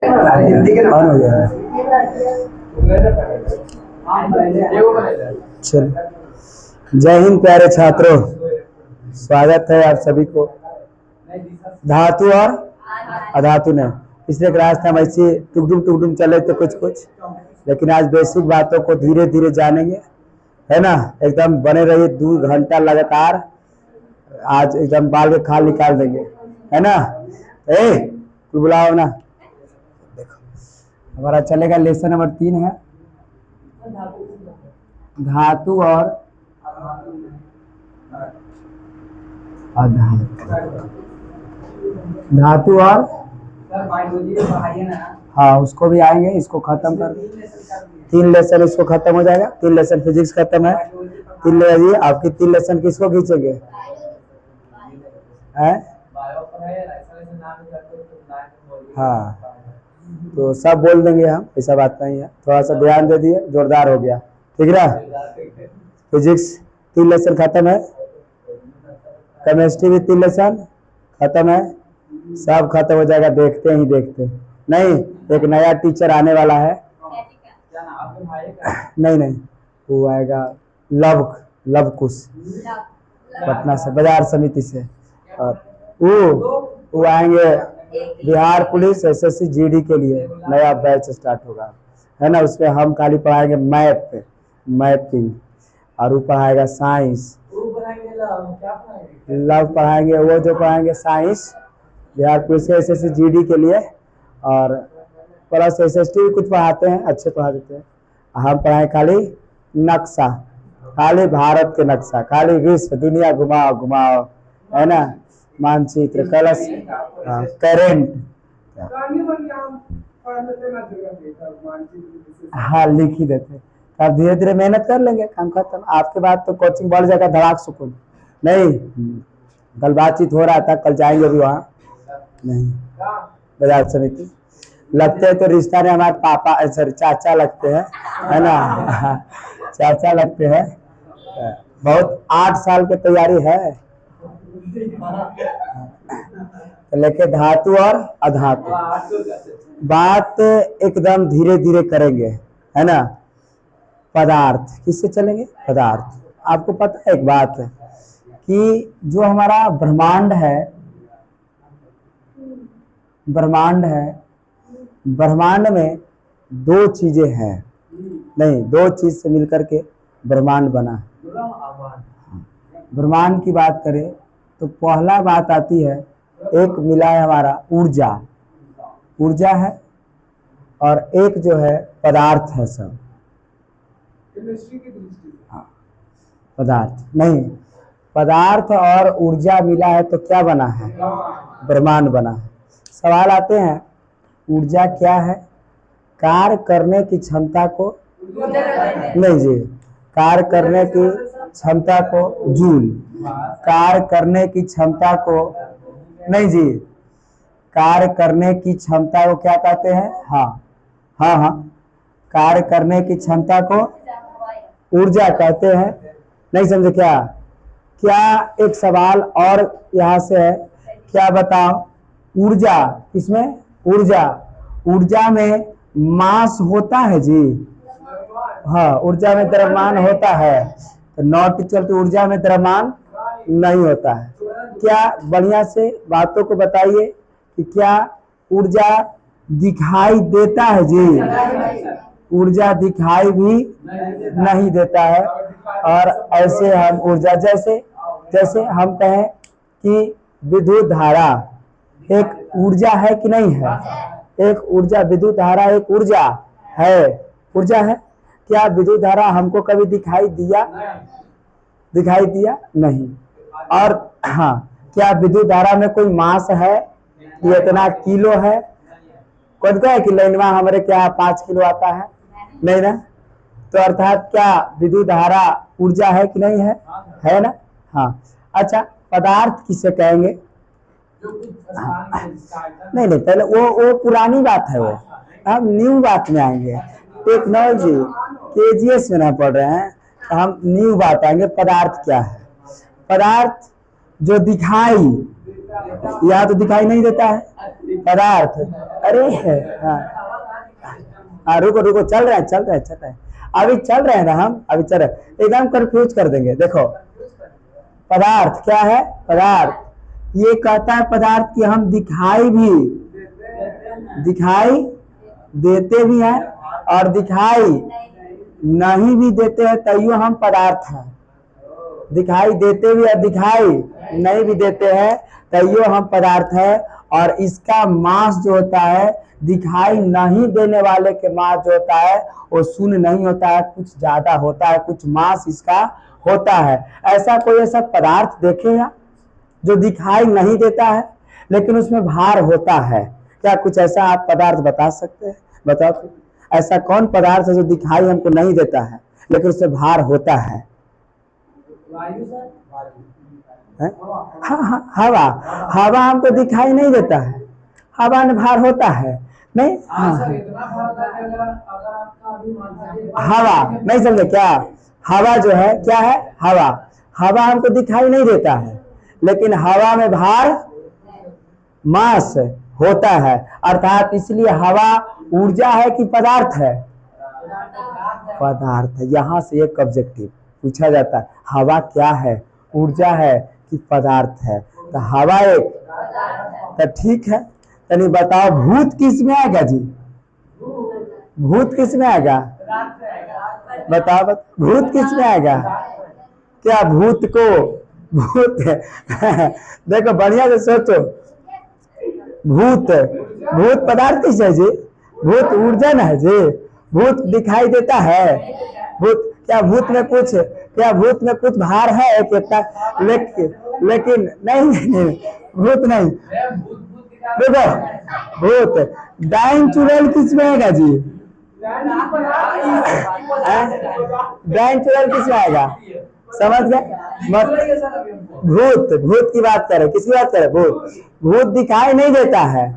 On हो गया है। चलो, जय हिंद प्यारे छात्रों, स्वागत है आप सभी को। धातु और अधातु ने पिछले क्लास में हम ऐसे टुकड़ुम चले थे कुछ, लेकिन आज बेसिक बातों को धीरे धीरे जानेंगे, है ना। एकदम बने रहिए 2 घंटा लगातार, आज एकदम बाल के खाल निकाल देंगे, है ना। तू बुलाओ ना। देखो, हमारा चलेगा लेसन नंबर 3 है धातु और अधातु। धातु और हाँ, उसको भी आएंगे, इसको खत्म कर 3 लेसन इसको खत्म हो जाएगा। 3 लेसन फिजिक्स खत्म है। 3 ले आपकी 3 लेसन किसको खींचेंगे है? हाँ, तो सब बोल देंगे हम, ऐसा बात नहीं है। थोड़ा सा ध्यान दे दिए, जोरदार हो गया, ठीक ना। फिजिक्स 3 लेसन खत्म है, केमिस्ट्री भी 3 लेसन खत्म है, सब खत्म हो जाएगा। देखते ही देखते नहीं, एक नया टीचर आने वाला है। नहीं, वो आएगा लव कुश, पटना से, बाजार समिति से। और वो आएंगे बिहार पुलिस एसएससी जीडी के लिए, नया बैच स्टार्ट होगा, है ना। उसमें हम खाली पढ़ाएंगे मैपिंग, और वो पढ़ाएगा साइंस। लव पढ़ाएंगे, वो जो पढ़ाएंगे science Bihar police SSC GD के लिए, और प्लस एसएसटी भी कुछ पढ़ाते हैं, अच्छे पढ़ा देते हैं। हम पढ़ाएं खाली नक्शा, खाली भारत के नक्शा, खाली विश्व दुनिया घुमाओ, है ना। मानचित्र, कलश, करेंट, हाँ लिख ही देते। अब धीरे धीरे मेहनत कर लेंगे, काम खत्म। आपके बाद तो कोचिंग बढ़ जाएगा, धड़ाक सुकून। नहीं, कल बातचीत हो रहा था, कल जाएंगे भी वहाँ, नहीं बाजार समिति। लगते हैं तो रिश्ता ने हमारे पापा सॉरी चाचा लगते हैं, है ना। चाचा लगते हैं। बहुत 8 साल की तैयारी है। लेके धातु और अधातु बात एकदम धीरे धीरे करेंगे, है ना। पदार्थ किससे चलेंगे? पदार्थ। आपको पता है एक बात कि जो हमारा ब्रह्मांड है, ब्रह्मांड में 2 चीजें हैं, नहीं 2 चीज से मिलकर के ब्रह्मांड बना है। ब्रह्मांड की बात करें तो पहला बात आती है, एक मिला है हमारा ऊर्जा है, और एक जो है पदार्थ है। सब हाँ, पदार्थ नहीं, पदार्थ और ऊर्जा मिला है तो क्या बना है? ब्रह्मांड बना है। सवाल आते हैं, ऊर्जा क्या है? कार्य करने की क्षमता को, नहीं जी, कार्य करने की क्षमता को जूल, कार्य करने की क्षमता को, नहीं जी, कार्य करने की क्षमता को क्या कहते हैं? हाँ, कार्य करने की क्षमता को ऊर्जा कहते हैं। नहीं समझे क्या? एक सवाल और यहाँ से है, क्या बताओ? ऊर्जा किसमें? ऊर्जा में मास होता है जी। हाँ, ऊर्जा में द्रव्यमान होता है, तो नॉट चलते ऊर्जा में द्रव्यमान नहीं होता है। क्या बढ़िया से बातों को बताइए कि क्या ऊर्जा दिखाई देता है जी? ऊर्जा दिखाई भी नहीं देता है। और ऐसे हम ऊर्जा, जैसे हम कहें कि विद्युत धारा एक ऊर्जा है कि नहीं है? एक ऊर्जा, विद्युत धारा एक ऊर्जा है, क्या विद्युत धारा हमको कभी दिखाई दिया? नहीं। और हाँ, क्या विद्युत धारा में कोई मास है कि इतना किलो है? कौन कहे कि लाइनवा हमारे क्या 5 किलो आता है? नहीं ना। तो अर्थात क्या विद्युत धारा ऊर्जा है कि नहीं है? है ना। हाँ, अच्छा, पदार्थ किसे कहेंगे? नहीं, पहले वो पुरानी बात है, वो हम न्यू बात में आएंगे। टेक्नोलॉजी केजीएस में ना पढ़ रहे हैं, तो हम न्यू बात आएंगे। पदार्थ क्या है? पदार्थ जो दिखाई यहाँ तो दिखाई नहीं देता है पदार्थ। अरे हाँ हाँ, रुको रुको, चल रहा है चल रहा है चल रहा है, अभी चल रहे हैं ना हम, अभी चल रहे हैं, एकदम कंफ्यूज कर देंगे। देखो पदार्थ क्या है, पदार्थ ये कहता है पदार्थ की हम दिखाई देते भी हैं और दिखाई नहीं भी देते हैं, तैयो हम पदार्थ हैं। दिखाई देते भी और दिखाई नहीं भी देते हैं तैयो हम पदार्थ है। और इसका मास जो होता है, दिखाई नहीं देने वाले के मास जो होता है वो शून्य नहीं होता है, कुछ ज्यादा होता है, कुछ मास इसका होता है। ऐसा कोई ऐसा पदार्थ देखेगा जो दिखाई नहीं देता है लेकिन उसमें भार होता है? क्या कुछ ऐसा आप पदार्थ बता सकते हैं? बताओ तो, ऐसा कौन पदार्थ है जो दिखाई हमको नहीं देता है लेकिन उसमें भार होता है? हाँ हाँ, हवा। हवा हमको दिखाई नहीं देता है, हवा में भार होता है नहीं? हाँ। हवा नहीं समझे क्या? हवा जो है क्या है, हवा। हवा हमको दिखाई नहीं देता है लेकिन हवा में भार मास होता है, अर्थात इसलिए हवा ऊर्जा है कि पदार्थ है? पदार्थ है। यहाँ से एक ऑब्जेक्टिव पूछा जाता है, हवा क्या है, ऊर्जा है कि पदार्थ है? तो हवा एक, तो ठीक है, यानी बताओ भूत किस में आएगा जी? भूत किस में आएगा? बताओ भूत किस में आएगा? क्या भूत को भूत देखो बढ़िया से सोचो, भूत भूत पदार्थ किस है जी? भूत ऊर्जा न है जी? भूत दिखाई देता है? भूत क्या भूत में कुछ, क्या भूत में कुछ भार है कितना? लेकिन नहीं, भूत नहीं। देखो भूत डाइन चुड़ैल किस में आएगा जी? डाइन चुड़ैल किस में आएगा? समझ गए? भूत की बात करें, किसकी बात करें? भूत दिखाई नहीं देता है,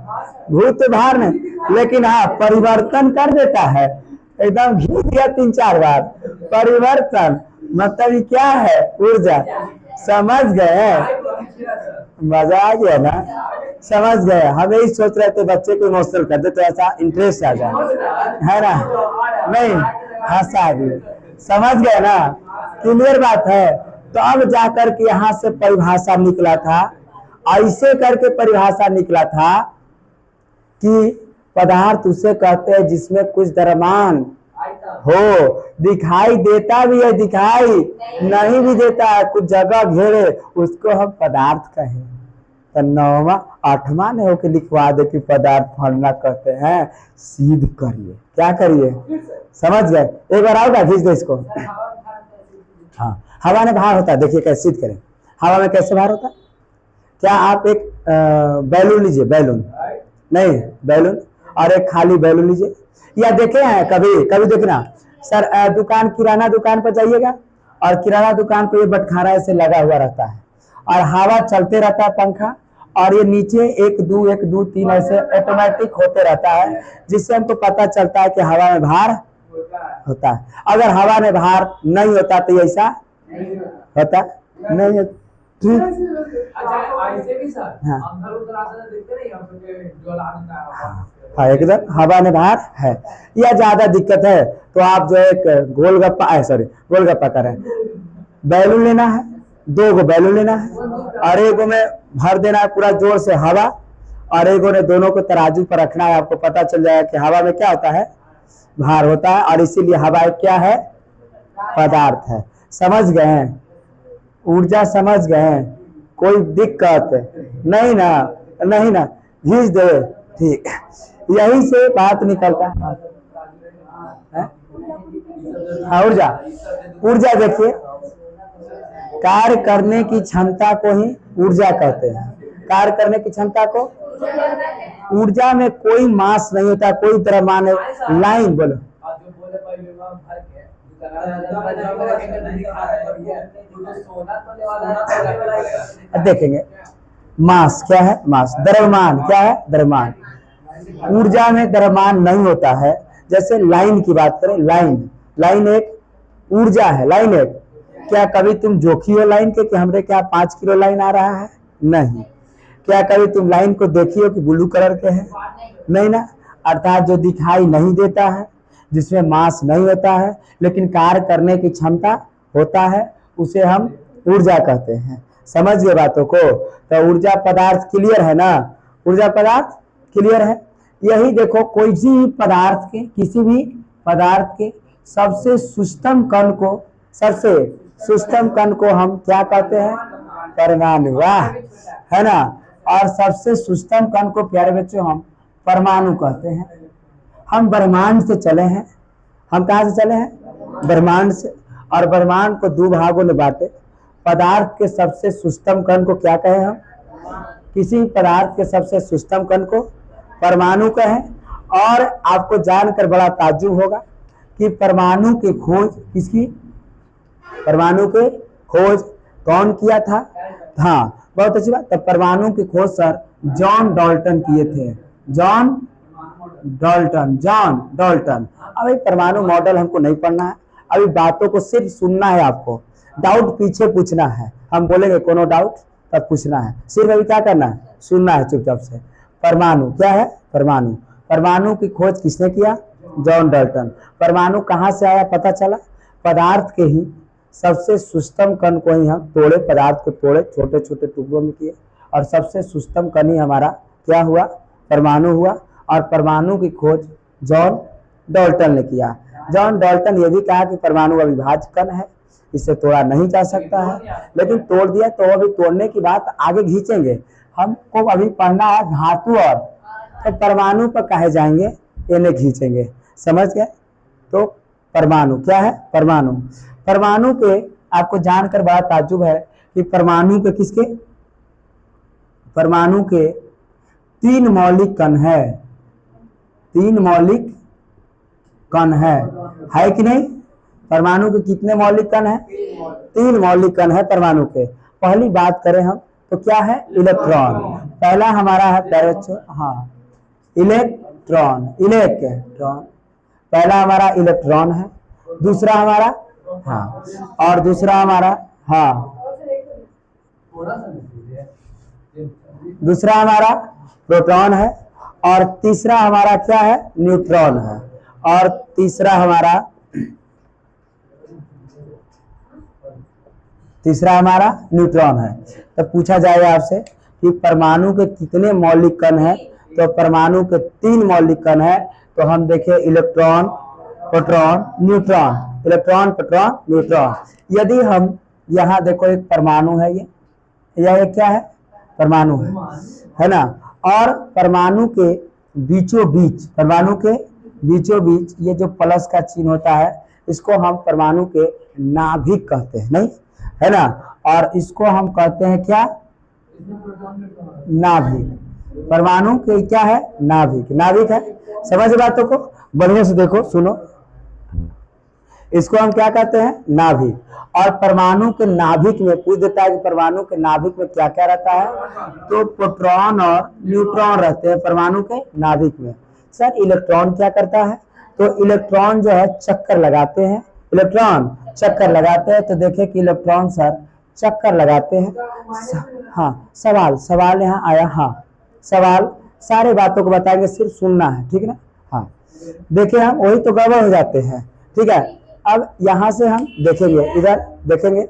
भूत भार नहीं, लेकिन हाँ परिवर्तन कर देता है। एकदम घिस गया 3-4 बार। परिवर्तन मतलब क्या है? ऊर्जा। समझ गए? मजा आ गया ना? समझ गए? हम यही सोच रहे थे बच्चे को इमोशनल कर दे तो ऐसा इंटरेस्ट आ जाए, है ना? नहीं हंसा दिए। समझ गए ना? क्लियर बात है। तो अब जाकर के यहाँ से परिभाषा निकला था, ऐसे करके परिभाषा निकला था कि पदार्थ उसे कहते हैं जिसमें कुछ द्रव्यमान हो, दिखाई देता भी है, दिखाई नहीं भी देता है, कुछ जगह घेरे, उसको हम पदार्थ कहें। तो 9वां 8वां ने होके लिखवा दे कि पदार्थ फलना कहते हैं, सिद्ध करिए। क्या करिए? समझ गए? एक बार आओगा, खींच दो इसको। हाँ, हवा में भार होता है, देखिए कैसे सिद्ध करें। हवा में कैसे भार होता है? क्या आप एक बैलून लीजिए, बैलून नहीं, बैलून और एक खाली बैलून लीजिए, या देखे हैं कभी देखना सर, दुकान किराना दुकान पर जाइएगा और किराना दुकान पर ये बटखारा ऐसे लगा हुआ रहता है और हवा चलते रहता है पंखा, और ये नीचे 1 2 1 2 3 ऐसे ऑटोमेटिक होते रहता है, जिससे हमको पता चलता है कि हवा में भार होता है। अगर हवा में भार नहीं होता तो ऐसा होता नहीं। ठीक, हाँ एकदम हवा में भार है। या ज्यादा दिक्कत है तो आप जो एक गोलगप्पा करें, बैलून लेना है, 2 गो बैलून लेना है और 1 गो में भर देना है पूरा जोर से हवा, और 1 गो ने दोनों को तराजू पर रखना है। आपको पता चल जाएगा कि हवा में क्या होता है, भार होता है, और इसीलिए हवा क्या है, पदार्थ है। समझ गए हैं? ऊर्जा समझ गए हैं? कोई दिक्कत नहीं ना? नहीं ना? घींच दे। ठीक, यही से बात निकलता है। हाँ, ऊर्जा देखिए, कार्य करने की क्षमता को ही ऊर्जा कहते हैं। कार्य करने की क्षमता को, ऊर्जा में कोई मास नहीं होता, कोई द्रव्यमान। लाइन बोलो, देखेंगे मास क्या है, मास। द्रव्यमान क्या है, द्रव्यमान। ऊर्जा में द्रव्यमान नहीं होता है। जैसे लाइन की बात करें, लाइन एक ऊर्जा है। लाइन एक, क्या कभी तुम जोखी हो लाइन के कि हमरे क्या 5 किलो लाइन आ रहा है? नहीं। क्या कभी तुम लाइन को देखी हो कि ब्लू कलर के हैं? नहीं ना। अर्थात जो दिखाई नहीं देता है, जिसमें मास नहीं होता है लेकिन कार्य करने की क्षमता होता है, उसे हम ऊर्जा कहते हैं। समझ गए बातों को? तो ऊर्जा पदार्थ क्लियर है ना? ऊर्जा पदार्थ क्लियर है। यही देखो, कोई भी पदार्थ के, किसी भी पदार्थ के सबसे सूक्ष्म कण को हम क्या कहते हैं? परमाणु। वाह, है ना। और सबसे सूक्ष्म कण को प्यारे बच्चों हम परमाणु कहते हैं। हम ब्रह्मांड से चले हैं। हम कहां से चले हैं? ब्रह्मांड से। और ब्रह्मांड को दो भागों में बांटे। पदार्थ के सबसे सूक्ष्म कण को क्या कहें हम? किसी पदार्थ के सबसे सूक्ष्म कण को परमाणु कहें। और आपको जानकर बड़ा ताज्जुब होगा कि परमाणु की खोज किसकी? परमाणु की खोज कौन किया था? हाँ, बहुत अच्छी बात। तो परमाणु की खोज सर जॉन डाल्टन किए थे। John Dalton. अभी परमाणु मॉडल हमको नहीं पढ़ना है, अभी बातों को सिर्फ सुनना है। आपको डाउट पीछे पूछना है, हम बोलेंगे कोनो डाउट तब पूछना है। सिर्फ अभी क्या करना है? सुनना है चुपचाप से। परमाणु क्या है? परमाणु की खोज किसने किया? John Dalton. परमाणु कहाँ से आया पता चला? पदार्थ के ही सबसे सूक्ष्म कण को ही हम तोड़े, पदार्थ को तोड़े, छोटे छोटे टुकड़ों में किए और सबसे सूक्ष्म कण ही हमारा क्या हुआ? परमाणु हुआ। और परमाणु की खोज जॉन डाल्टन ने किया। जॉन डाल्टन ये भी कहा कि परमाणु अविभाज्य कण है, इसे तोड़ा नहीं जा सकता है, लेकिन तोड़ दिया तो अभी तोड़ने की बात आगे खींचेंगे। हमको अभी पढ़ना है धातु, और तो परमाणु पर कहे जाएंगे, ये नहीं खींचेंगे। समझ गए? तो परमाणु क्या है? परमाणु के आपको जानकर बड़ा ताज्जुब है कि परमाणु के 3 मौलिक कण है। 3 मौलिक कण है कि नहीं? परमाणु के कितने मौलिक कण है? 3 मौलिक कण है परमाणु के। पहली बात करें हम तो क्या है? इलेक्ट्रॉन। पहला हमारा है प्यारे बच्चों, हाँ, इलेक्ट्रॉन। पहला हमारा इलेक्ट्रॉन है। दूसरा हमारा, हाँ, और दूसरा हमारा, हाँ, दूसरा हमारा प्रोटॉन है। और तीसरा हमारा क्या है? न्यूट्रॉन है। और तीसरा हमारा न्यूट्रॉन है। तो पूछा जाएगा आपसे कि परमाणु के कितने मौलिक कण हैं? तो परमाणु के 3 मौलिक कण है। तो हम देखें electron, proton, neutron. Electron, proton, neutron. यदि हम यहाँ देखो, एक परमाणु है, यह एक क्या है? परमाणु है ना। और परमाणु के बीचों बीच ये जो प्लस का चिन्ह होता है, इसको हम परमाणु के नाभिक कहते हैं, नहीं है ना। और इसको हम कहते हैं क्या? नाभिक। परमाणु के क्या है? नाभिक है। समझ बातों को? बढ़िया से देखो, सुनो, इसको हम क्या कहते हैं? नाभिक। और परमाणु के नाभिक में पूछ देता है कि परमाणु के नाभिक में क्या क्या रहता है? तो प्रोटॉन और न्यूट्रॉन रहते हैं परमाणु के नाभिक में। सर इलेक्ट्रॉन क्या करता है? तो इलेक्ट्रॉन जो है चक्कर लगाते हैं। तो देखें कि इलेक्ट्रॉन सर चक्कर लगाते हैं। हाँ, सवाल यहाँ आया। हाँ, सवाल सारे बातों को बताएंगे, सिर्फ सुनना है, ठीक है ना। हाँ, देखिए हम वही तो गड़बड़ हो जाते हैं, ठीक है। अब यहाँ से हम देखेंगे, इधर देखेंगे।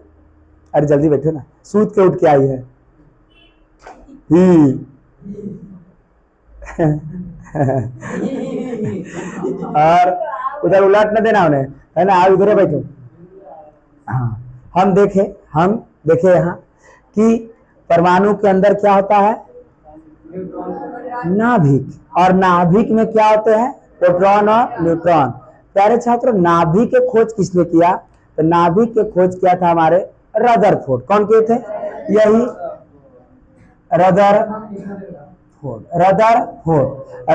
अरे जल्दी बैठो ना, सूत के उठ के आई है। और उधर उलट न देना उन्हें, है ना। आप उधर बैठो। हाँ, हम देखे यहाँ कि परमाणु के अंदर क्या होता है? नाभिक। और नाभिक में क्या होते हैं? प्रोटॉन और न्यूट्रॉन। प्यारे छात्रों, नाभिक के खोज किसने किया? तो नाभिक के खोज किया था हमारे रदरफोर्ड। कौन किए थे? यही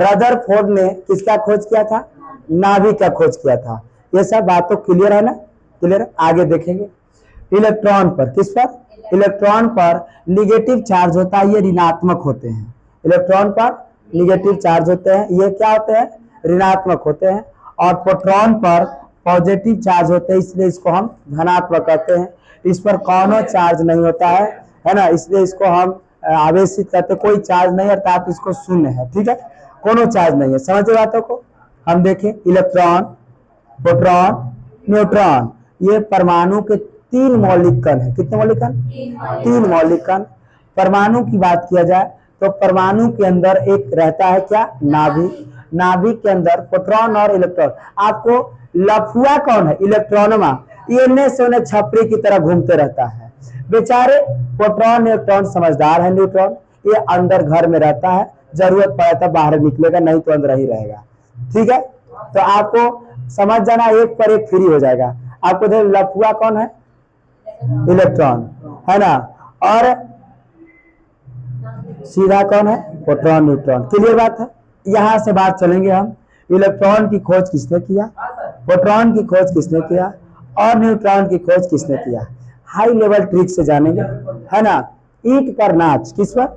रदरफोर्ड ने किसका खोज किया था? नाभिक का खोज किया था। ये सब बातों क्लियर है ना? क्लियर। आगे देखेंगे इलेक्ट्रॉन पर। किस पर? इलेक्ट्रॉन पर निगेटिव चार्ज होता है, ये ऋणात्मक होते हैं। इलेक्ट्रॉन पर निगेटिव चार्ज होते हैं, ये क्या होते हैं? ऋणात्मक होते हैं। और प्रोटॉन पर पॉजिटिव चार्ज होते हैं, इसलिए इसको हम धनात्मक कहते हैं। इस पर कौनो चार्ज नहीं होता है ना, इसलिए इसको हम आवेशित करते, कोई चार्ज नहीं, अर्थात इसको शून्य है। ठीक है, कोनो चार्ज नहीं है। समझे बातों को? हम देखें इलेक्ट्रॉन, प्रोटॉन, न्यूट्रॉन, ये परमाणु के 3 मौलिक कण है। कितने मौलिक कण? 3 मौलिक कण। परमाणु की बात किया जाए तो परमाणु के अंदर एक रहता है क्या? नाभिक। नाभिक के अंदर प्रोटॉन और इलेक्ट्रॉन। आपको लफुआ कौन है? इलेक्ट्रॉनमा। ये इन्हें से उन्हें छपरी की तरह घूमते रहता है। बेचारे प्रोटॉन इलेक्ट्रॉन समझदार है, न्यूट्रॉन ये अंदर घर में रहता है, जरूरत पड़े तो बाहर निकलेगा, नहीं तो अंदर ही रहेगा। ठीक है, तो आपको समझ जाना, एक पर एक फ्री हो जाएगा। आपको देखो लफुआ कौन है? इलेक्ट्रॉन है ना, और सीधा कौन है? Proton neutron. क्लियर बात है? यहां से बात चलेंगे हम। इलेक्ट्रॉन की खोज किसने किया, प्रोटॉन की खोज किसने किया, और न्यूट्रॉन की खोज किसने किया? हाई लेवल ट्रिक से जानेंगे, है ना। ईंट पर नाच, किस पर?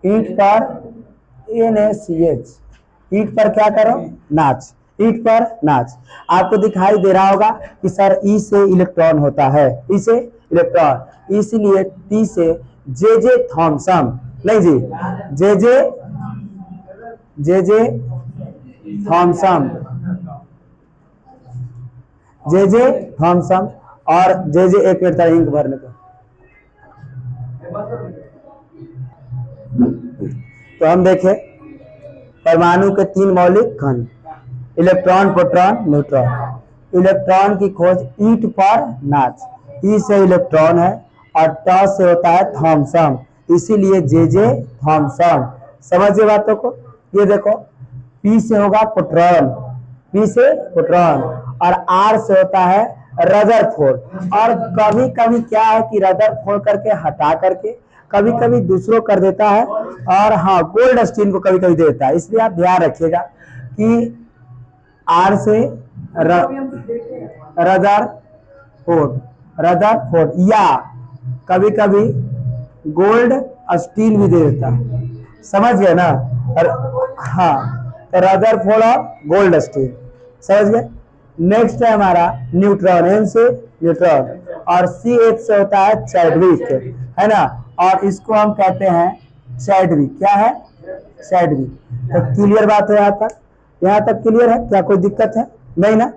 ईंट पर NaCH, ईंट पर क्या करो? नाच। ईंट पर नाच। आपको दिखाई दे रहा होगा कि सर ई से इलेक्ट्रॉन होता है, ई से इलेक्ट्रॉन, इसलिए टी से जे थॉमसन, नहीं जी, जे थॉमसन, जे थॉमसन, और जे एक मिनट इंक भरने को। तो हम देखें परमाणु के 3 मौलिक कण, इलेक्ट्रॉन, प्रोटॉन, न्यूट्रॉन। इलेक्ट्रॉन की खोज ईंट पर नाच। ई से इलेक्ट्रॉन है और ट से होता है थॉमसन, इसीलिए जे थॉमसन। समझिए बातों को। ये देखो पी से होगा प्रोटॉन, पी से प्रोटॉन, और आर से होता है रदरफोर्ड। और कभी कभी क्या है कि रदरफोर्ड करके हटा करके कभी कभी दूसरों कर देता है, और हाँ गोल्डस्टीन को कभी कभी देता है। इसलिए आप ध्यान रखिएगा कि आर से रदरफोर्ड, या कभी कभी गोल्ड स्टील भी दे देता है। समझ गए ना? हाँ, तो रदरफोर्ड और गोल्ड स्टील, समझ गए। नेक्स्ट है हमारा न्यूट्रॉन, एन से न्यूट्रॉन, और CH से होता है चैडविक, है ना, और इसको हम कहते हैं चैडविक। क्या है? चैडविक। तो क्लियर बात है यहाँ तक? यहाँ तक क्लियर है? क्या कोई दिक्कत है? नहीं ना?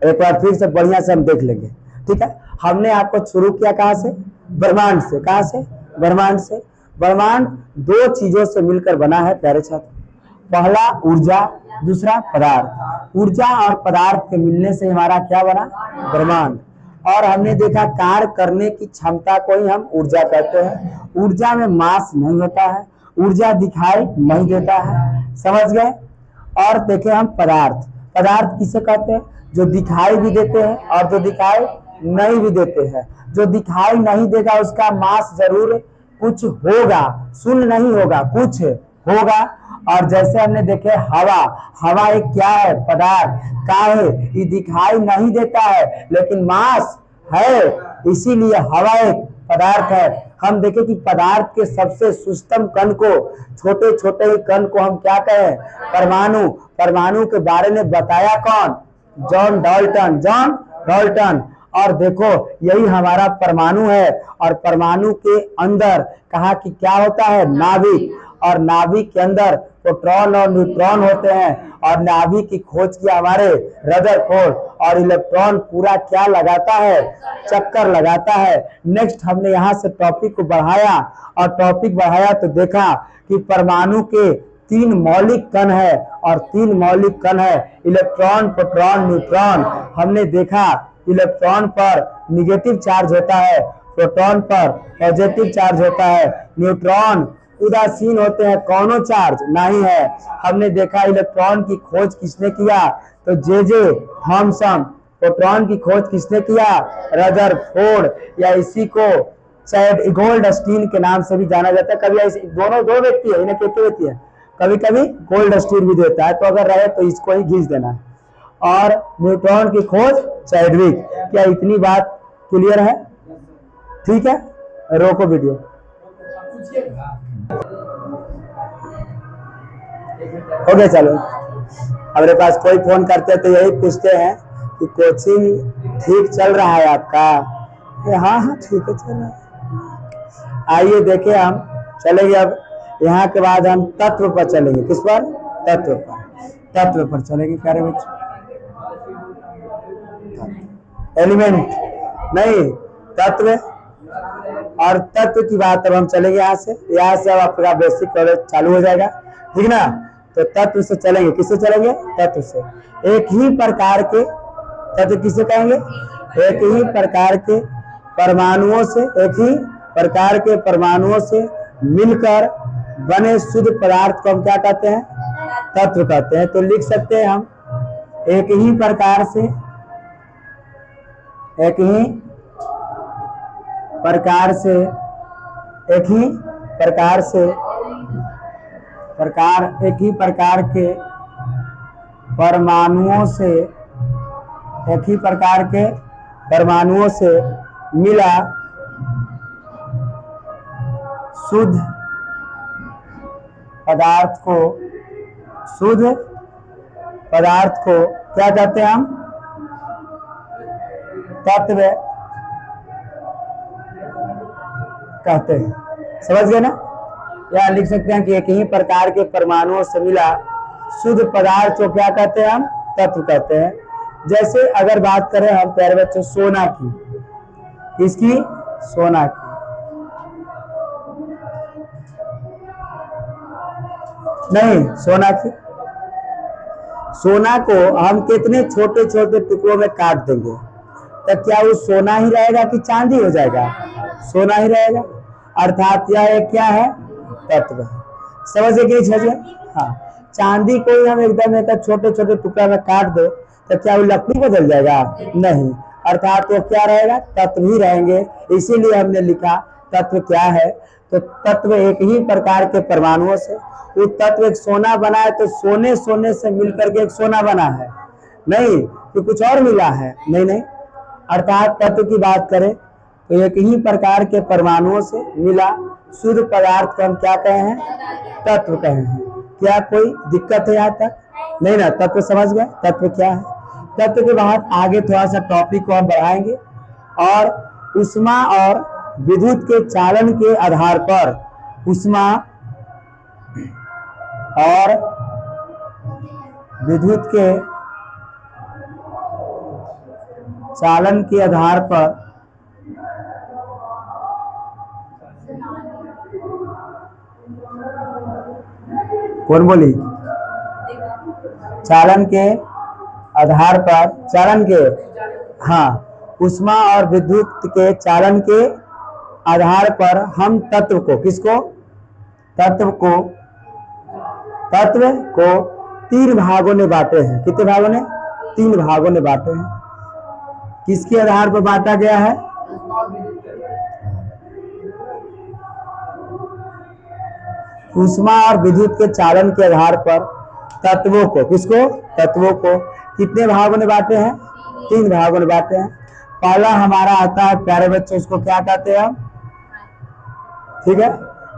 एक बार फिर से बढ़िया से हम देख लेंगे। ठीक है, हमने आपको शुरू किया कहां से? ब्रह्मांड से। कहां से? ब्रह्मांड से। ब्रह्मांड 2 चीजों से मिलकर बना है प्यारे छात्र। पहला ऊर्जा, दूसरा पदार्थ। ऊर्जा और पदार्थ के मिलने से हमारा क्या बना? ब्रह्मांड। और हमने देखा कार्य करने की क्षमता को ही हम ऊर्जा कहते हैं। ऊर्जा में मास नहीं होता है, ऊर्जा दिखाई नहीं देता है। समझ गए? और देखें हम पदार्थ। पदार्थ किसे कहते हैं? जो दिखाई भी देते हैं और जो दिखाई नहीं भी देते हैं। जो दिखाई नहीं देगा उसका मास जरूर कुछ होगा, शून्य नहीं होगा, कुछ होगा। और जैसे हमने देखे हवा, हवा एक क्या है? पदार्थ। का है? ये दिखाई नहीं देता है लेकिन मास है, इसीलिए हवा एक पदार्थ है। हम देखें कि पदार्थ के सबसे सूक्ष्म कण को, छोटे छोटे ही कण को हम क्या कहें? परमाणु। परमाणु के बारे में बताया कौन? John Dalton, John Dalton. और देखो यही हमारा परमाणु है, और परमाणु के अंदर कहा कि क्या होता है? नाभिक। और नाभिक के अंदर प्रोटॉन और न्यूट्रॉन होते हैं, और नाभिक की खोज किया हमारे रदरफोर्ड। और इलेक्ट्रॉन पूरा क्या लगाता है? चक्कर लगाता है। नेक्स्ट हमने यहाँ से टॉपिक को बढ़ाया, और टॉपिक बढ़ाया तो देखा कि परमाणु के 3 मौलिक कण है, और 3 मौलिक कण है इलेक्ट्रॉन, प्रोटॉन, न्यूट्रॉन। हमने देखा इलेक्ट्रॉन पर निगेटिव चार्ज होता है, प्रोटॉन पर पॉजिटिव चार्ज होता है, न्यूट्रॉन उदासीन होते हैं, कोनो चार्ज नहीं है। हमने देखा इलेक्ट्रॉन की खोज किसने किया? तो जे थॉमसन। प्रोटॉन की खोज किसने किया? रदरफोर्ड, या इसी को गोल्डस्टीन के नाम से भी जाना जाता है। कभी ऐसे दोनों 2 व्यक्ति है, इन्हें कहते व्यक्ति है, कभी कभी गोल्डस्टीन भी देता है। तो अगर रहे तो इसको ही घिस देना है। और न्यूट्रॉन की खोज चैडविक। क्या इतनी बात क्लियर है? ठीक है, रोको वीडियो। हो गया, चलो। हमारे पास कोई फोन करते हैं तो यही पूछते हैं कि कोचिंग ठीक चल रहा है आपका, हाँ हाँ ठीक है चलो। आइए देखें हम चलेंगे अब यहाँ के बाद हम तत्व पर चलेंगे। किस पर? तत्व पर। तत्व पर चलेंगे प्यारे बच्चों। एलिमेंट नहीं, तत्व। और तत्व की बात अब हम चलेंगे यहाँ से अब आपका बेसिक नॉलेज चालू हो जाएगा, ठीक ना। तो तत्व से चलेंगे। किससे चलेंगे? तत्व से। एक ही प्रकार के तत्व किसे कहेंगे? एक ही प्रकार के परमाणुओं से, एक ही प्रकार के परमाणुओं से मिलकर बने शुद्ध पदार्थ को हम क्या कहते हैं? तत्व कहते हैं। तो लिख सकते हैं हम एक ही प्रकार से, एक ही प्रकार से, एक ही प्रकार से एक ही प्रकार के परमाणुओं से, एक ही प्रकार के परमाणुओं से मिला शुद्ध पदार्थ को, शुद्ध पदार्थ को क्या कहते हैं हम? तत्व कहते हैं। समझ गए ना? या लिख सकते हैं कि एक ही प्रकार के परमाणुओं से मिला शुद्ध पदार्थ को क्या कहते हैं हम? तत्व कहते हैं। जैसे अगर बात करें हम प्यारे बच्चों सोना की, किसकी? सोना की। नहीं, सोना की, सोना को हम कितने छोटे छोटे टुकड़ों में काट देंगे तो क्या वो सोना ही रहेगा कि चांदी हो जाएगा? सोना ही रहेगा। अर्थात यह एक क्या है? तत्व है। समझे कि नहीं समझे? हाँ, चांदी को ही हम एकदम एक छोटे छोटे टुकड़ा में काट दो तो क्या वो लकड़ी बदल जाएगा? नहीं। अर्थात वो क्या रहेगा? तत्व ही रहेंगे। इसीलिए हमने लिखा तत्व क्या है। तो तत्व एक ही प्रकार के परमाणुओं से, वो तत्व एक सोना बना है तो सोने सोने से मिलकर के एक सोना बना है, नहीं तो कुछ और मिला है? नहीं नहीं। अर्थात तत्व की बात करें तो एक ही प्रकार के परमाणुओं से मिला शुद्ध पदार्थ को हम क्या कहे हैं? तत्व कहे हैं। क्या कोई दिक्कत है यहाँ तक? नहीं ना? तत्व समझ गए तत्व क्या है। तत्व के बाद आगे थोड़ा सा टॉपिक को हम बढ़ाएंगे और ऊष्मा और विद्युत के चालन के आधार पर, ऊष्मा और विद्युत के चालन के आधार पर कौन बोली? चालन के आधार पर, चालन के, हाँ, ऊष्मा और विद्युत के चालन के आधार पर हम तत्व को, किसको? तत्व को 3 भागों में बांटे हैं। कितने भागों ने? 3 भागों में बांटे हैं। किसके आधार पर बांटा गया है? ऊष्मा और विद्युत के चालन के आधार पर तत्वों को, किसको? तत्वों को कितने भागों में बांटे हैं? 3 भागों में बांटे हैं। पहला हमारा आता है प्यारे बच्चों, उसको क्या कहते हैं हम? ठीक है,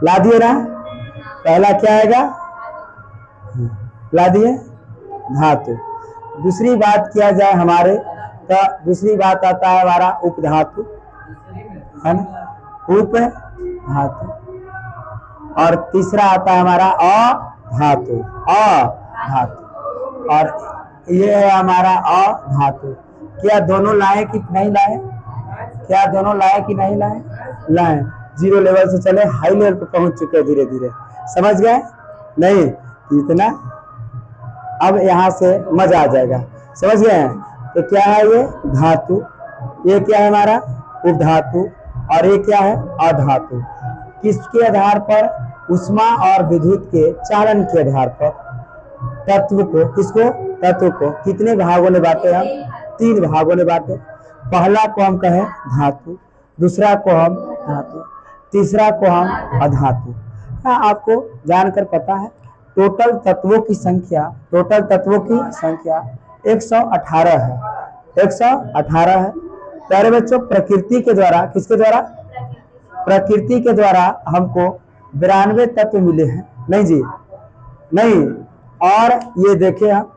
ला दिए ना? पहला क्या आएगा? ला दिए, धातु। दूसरी बात किया जाए हमारे तो दूसरी बात आता है हमारा उपधातु, है ना? उपधातु। और तीसरा आता है हमारा अधातु, अधातु। और ये है हमारा अधातु। क्या दोनों लाए कि नहीं लाए? क्या दोनों लाए कि नहीं लाए? लाए। 0 लेवल से चले हाई लेवल पर पहुंच चुके हैं धीरे धीरे। समझ गए? नहीं इतना, अब यहाँ से मजा आ जाएगा। समझ गए हैं? तो क्या है ये? धातु। ये क्या है हमारा? उपधातु। और ये क्या है? अधातु। किसके आधार पर? ऊष्मा और विद्युत के चालन के आधार पर तत्व को, किसको? तत्व को कितने भागों में बांटे हम? 3 भागों में बांटे। पहला को हम कहें धातु, दूसरा को हम धातु, तीसरा को हम अधातु। हाँ, आपको जानकर पता है टोटल तत्वों की संख्या, टोटल तत्वों की संख्या 118 है। 118 है प्यारे बच्चों। प्रकृति के द्वारा, किसके द्वारा? प्रकृति के द्वारा हमको 92 तत्व मिले हैं। नहीं जी, नहीं। और ये देखे हम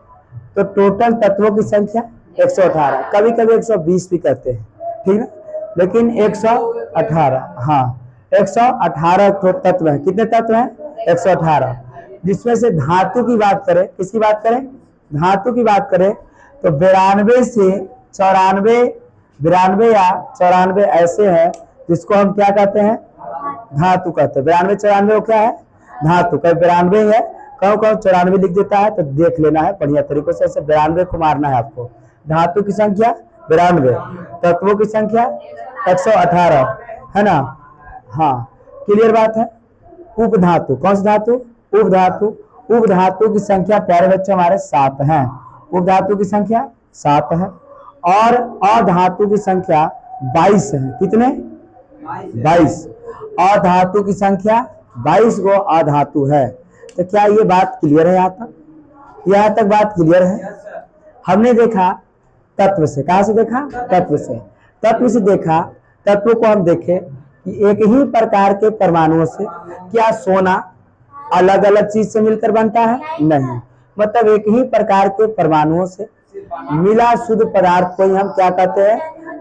तो टोटल तत्वों की संख्या 118, कभी कभी 120 भी कहते हैं, ठीक है। लेकिन 118, हाँ 118 तत्व है। कितने तत्व हैं? 118। जिसमें से धातु की बात करें, किसकी बात करें? धातु की बात करें तो 92 से 94, 92 या 94 ऐसे हैं जिसको हम क्या कहते हैं? धातु कहते हैं। 92 94 वो क्या है? धातु। कभी 92 है, कहो 94 लिख देता है, तो देख लेना है बढ़िया तरीके से, ऐसे 92 को मारना है आपको। धातु की संख्या 92, तत्वों की संख्या 118, है ना? हाँ, क्लियर बात है। उपधातु, कौन सी धातु? उपधातु। उपधातु की संख्या प्यारे बच्चे हमारे 7 है। उपधातु की संख्या 7 है और अधातु की संख्या 22 है। कितने? 22। अधातु की संख्या 22 गो अधातु है। तो क्या ये बात क्लियर है? यहाँ तक बात क्लियर है। हमने देखा तत्व से, कहां से देखा? तत्व से। तत्व से देखा, तत्व को हम देखे कि एक ही प्रकार के परमाणुओं से क्या सोना अलग अलग चीज से मिलकर बनता है? नहीं, मतलब एक ही प्रकार के परमाणुओं से मिला शुद्ध पदार्थ को ही हम क्या कहते हैं?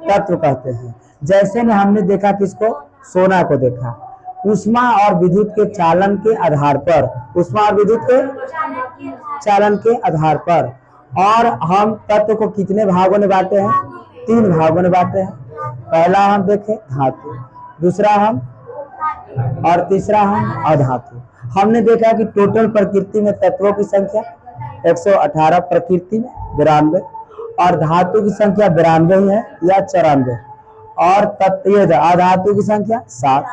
तत्व कहते हैं। जैसे ने हमने देखा किसको? सोना को देखा। ऊष्मा और विद्युत के चालन के आधार पर, ऊष्मा और विद्युत के चालन के आधार पर, और हम तत्व को कितने भागों में बांटे हैं? 3 भागों में बांटे हैं। पहला हम देखें धातु, दूसरा हम, और तीसरा हम अधातु। हमने देखा कि टोटल प्रकृति में तत्वों की संख्या 118, प्रकृति में 92, और धातु की संख्या 92 ही है या 94, और तत्व अधातु की संख्या 7,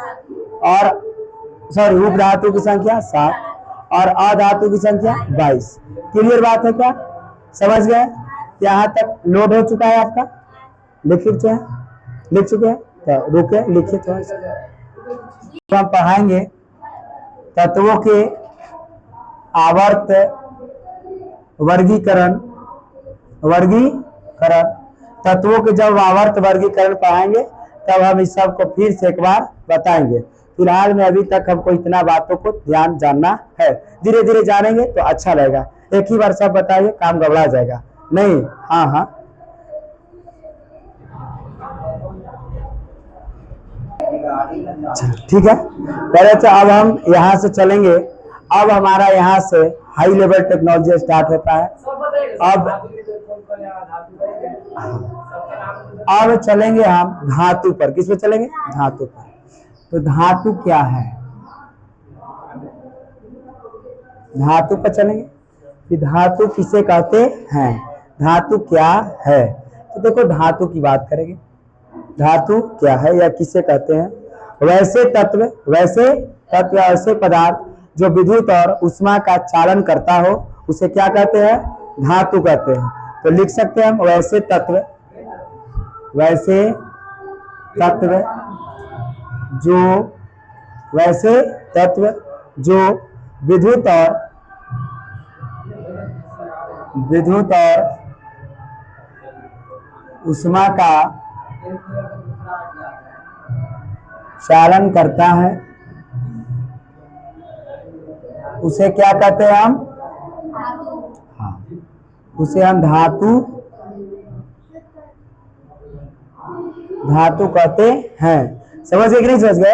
और सॉरी उपधातु की संख्या 7 और अधातु की संख्या 22। क्लियर बात है क्या? समझ गए? यहाँ तक लोड हो चुका है आपका? लिख चुके हैं? तो रुके, लिखिए थोड़ा सा। हम पढ़ाएंगे तत्वों के आवर्त वर्गीकरण। तत्वों के जब आवर्त वर्गीकरण पढ़ाएंगे तब हम इस सब को फिर से एक बार बताएंगे। फिलहाल में अभी तक हमको इतना बातों को ध्यान जानना है, धीरे धीरे जानेंगे तो अच्छा रहेगा। एक ही बार सब बताइए, काम गड़बड़ा जाएगा नहीं। हाँ, ठीक है। पहले तो अब हम यहाँ से चलेंगे। अब हमारा यहाँ से हाई लेवल टेक्नोलॉजी स्टार्ट होता है। अब चलेंगे हम धातु पर। किस पे चलेंगे? धातु पर। तो धातु क्या है? धातु पर चलेंगे कि धातु किसे कहते हैं, धातु क्या है। तो देखो धातु की बात करेंगे। धातु क्या है या किसे कहते हैं? वैसे तत्व ऐसे पदार्थ जो विद्युत और ऊष्मा का चालन करता हो उसे क्या कहते हैं? धातु कहते हैं। तो लिख सकते हैं हम वैसे तत्व जो विद्युत और ऊष्मा का चालन करता है उसे क्या कहते हैं हम? हाँ, उसे हम धातु कहते हैं। समझ गए कि नहीं समझ गए?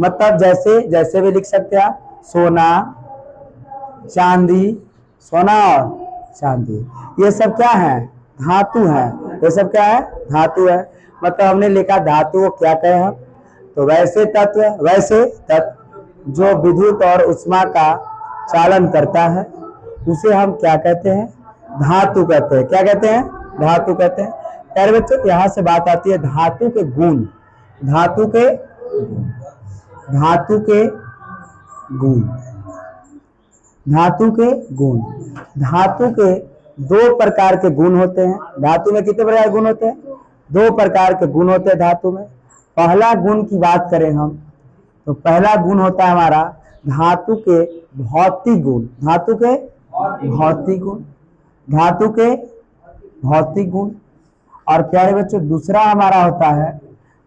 मतलब जैसे भी लिख सकते हैं आप, सोना, चांदी, सोना और चांदी, ये सब क्या है? धातु है। ये सब क्या है? धातु है। मतलब हमने लिखा धातु को क्या कहे हम? तो वैसे तत्व जो विद्युत और ऊष्मा का चालन करता है उसे हम क्या कहते हैं? धातु कहते हैं। क्या कहते हैं? धातु कहते हैं। प्यारे बच्चों, यहाँ से बात आती है धातु के गुण। धातु के 2 प्रकार के गुण होते हैं। धातु में कितने प्रकार के गुण होते हैं? 2 प्रकार के गुण होते हैं धातु में। पहला गुण की बात करें हम तो पहला गुण होता है हमारा धातु के भौतिक गुण। और प्यारे बच्चों दूसरा हमारा होता है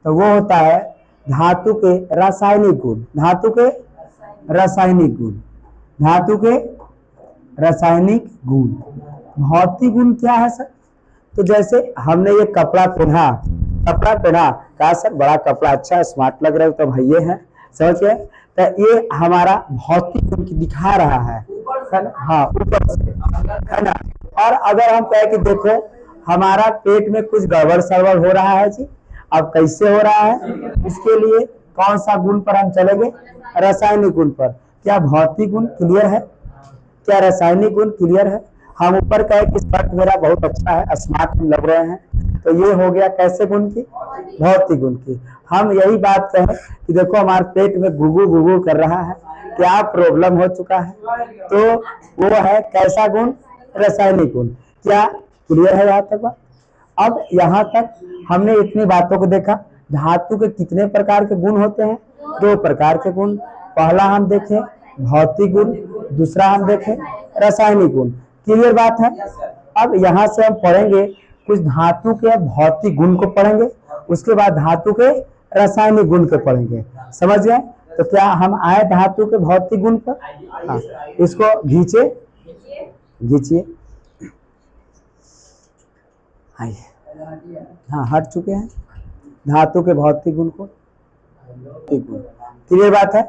तो वो होता है धातु के रासायनिक गुण। भौतिक गुण क्या है सर? तो जैसे हमने ये कपड़ा पहना, कहा सर बड़ा कपड़ा अच्छा है, स्मार्ट लग रहा है, तो भैया है, समझ गए। तो ये हमारा भौतिक गुण की दिखा रहा है ना, हाँ ऊपर से, है ना। और अगर हम कहें कि देखो हमारा पेट में कुछ गड़बड़ सड़बड़ हो रहा है जी, अब कैसे हो रहा है, इसके लिए कौन सा गुण पर हम चलेंगे, रासायनिक गुण पर। क्या भौतिक गुण क्लियर है, क्या रासायनिक गुण क्लियर है। हम ऊपर कहे कि शर्ट मेरा बहुत अच्छा है, स्मार्ट लग रहे हैं, तो ये हो गया कैसे गुण की, भौतिक गुण की। हम यही बात कहें कि देखो हमारे पेट में गुगु गुगु कर रहा है, क्या प्रॉब्लम हो चुका है, तो वो है कैसा गुण, रासायनिक गुण। क्या क्लियर है यहाँ तक बात। अब यहाँ तक हमने इतनी बातों को देखा। धातु के कितने प्रकार के गुण होते हैं, 2 प्रकार के गुण। पहला हम देखें भौतिक गुण, दूसरा हम देखें रासायनिक गुण। क्लियर बात है। अब यहाँ से हम पढ़ेंगे कुछ धातु के भौतिक गुण को पढ़ेंगे, उसके बाद धातु के रासायनिक गुण को पढ़ेंगे, समझ गए। तो क्या हम आए धातु के भौतिक गुण पर, हाँ इसको खींचे, खींचिए, आइए, हाँ हट चुके हैं धातु के भौतिक गुण को, क्लियर बात है।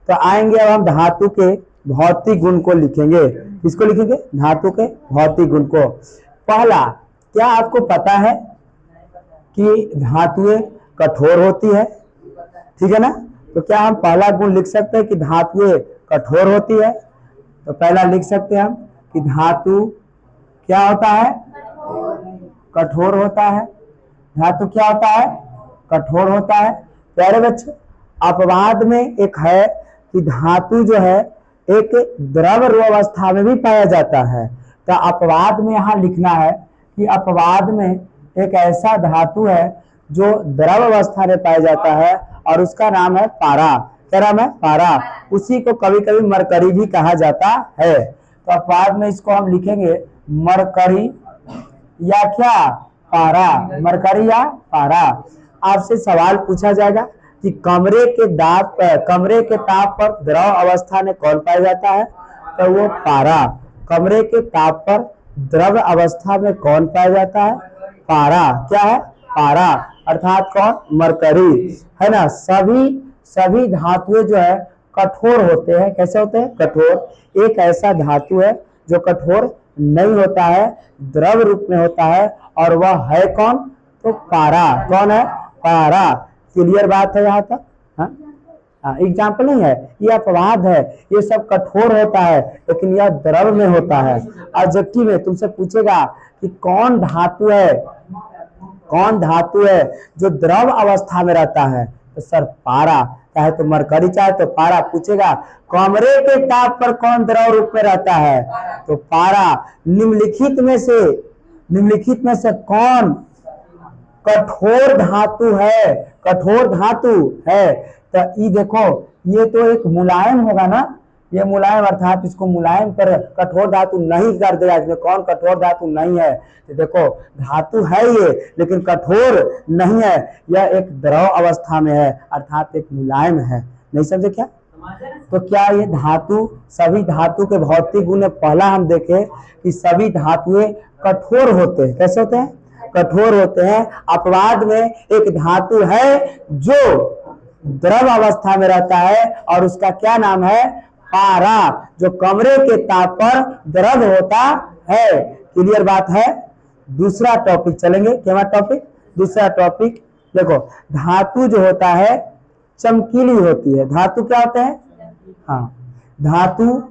तो आएंगे अब हम धातु के भौतिक गुण को लिखेंगे। इसको लिखेंगे धातु के भौतिक गुण को। पहला, क्या आपको पता है कि धातुएं कठोर होती है, ठीक है ना। तो क्या हम पहला गुण लिख सकते हैं कि धातुएं कठोर होती है। तो पहला लिख सकते हैं हम कि धातु क्या होता है, कठोर होता है। धातु क्या होता है, कठोर होता है। प्यारे बच्चों, अपवाद में एक है कि धातु जो है एक द्रव अवस्था में भी पाया जाता है। तो अपवाद में यहाँ लिखना है कि अपवाद में एक ऐसा धातु है जो द्रव अवस्था में पाया जाता है और उसका नाम है पारा। क्या नाम है, पारा। उसी को कभी कभी मरकरी भी कहा जाता है। तो अपवाद में इसको हम लिखेंगे मरकरी या क्या, पारा, मरकरी या पारा। आपसे सवाल पूछा जाएगा कि कमरे के ताप पर द्रव अवस्था में कौन पाया जाता है, तो वो पारा। कमरे के ताप पर द्रव अवस्था में कौन पाया जाता है, पारा। क्या है, पारा, अर्थात कौन, मरकरी, है ना। सभी धातुएं जो है कठोर होते हैं। कैसे होते हैं, कठोर। एक ऐसा धातु है जो कठोर नहीं होता है, द्रव रूप में होता है, और वह है कौन, तो पारा। कौन है, पारा। क्लियर बात है यहाँ तक। हाँ, एग्जाम्पल नहीं है, ये अपवाद है। ये सब कठोर होता है लेकिन यह द्रव में होता है। ऑब्जेक्टिव में तुमसे पूछेगा कि कौन धातु है, कौन धातु है जो द्रव अवस्था में रहता है, तो सर पारा। चाहे तो मरकरी चाहे तो पारा। पूछेगा कमरे के ताप पर कौन द्रव रूप में रहता है, तो पारा। निम्नलिखित में से कौन कठोर धातु है, कठोर धातु है। तो ये देखो, ये तो एक मुलायम होगा ना, ये मुलायम, अर्थात इसको मुलायम कर कठोर धातु नहीं कर देगा। इसमें कौन कठोर धातु नहीं है, तो देखो धातु है ये लेकिन कठोर नहीं है, यह एक द्रव अवस्था में है, अर्थात एक मुलायम है। नहीं समझे क्या। तो क्या ये धातु, सभी धातु के भौतिक गुण में पहला हम देखें कि सभी धातुएं कठोर होते हैं। कैसे होते हैं, कठोर होते हैं। अपवाद में एक धातु है जो द्रव अवस्था में रहता है और उसका क्या नाम है, पारा, जो कमरे के ताप पर द्रव होता है। क्लियर बात है। दूसरा टॉपिक चलेंगे। क्या टॉपिक, दूसरा टॉपिक देखो, धातु जो होता है चमकीली होती है। धातु क्या होते हैं, हाँ धातु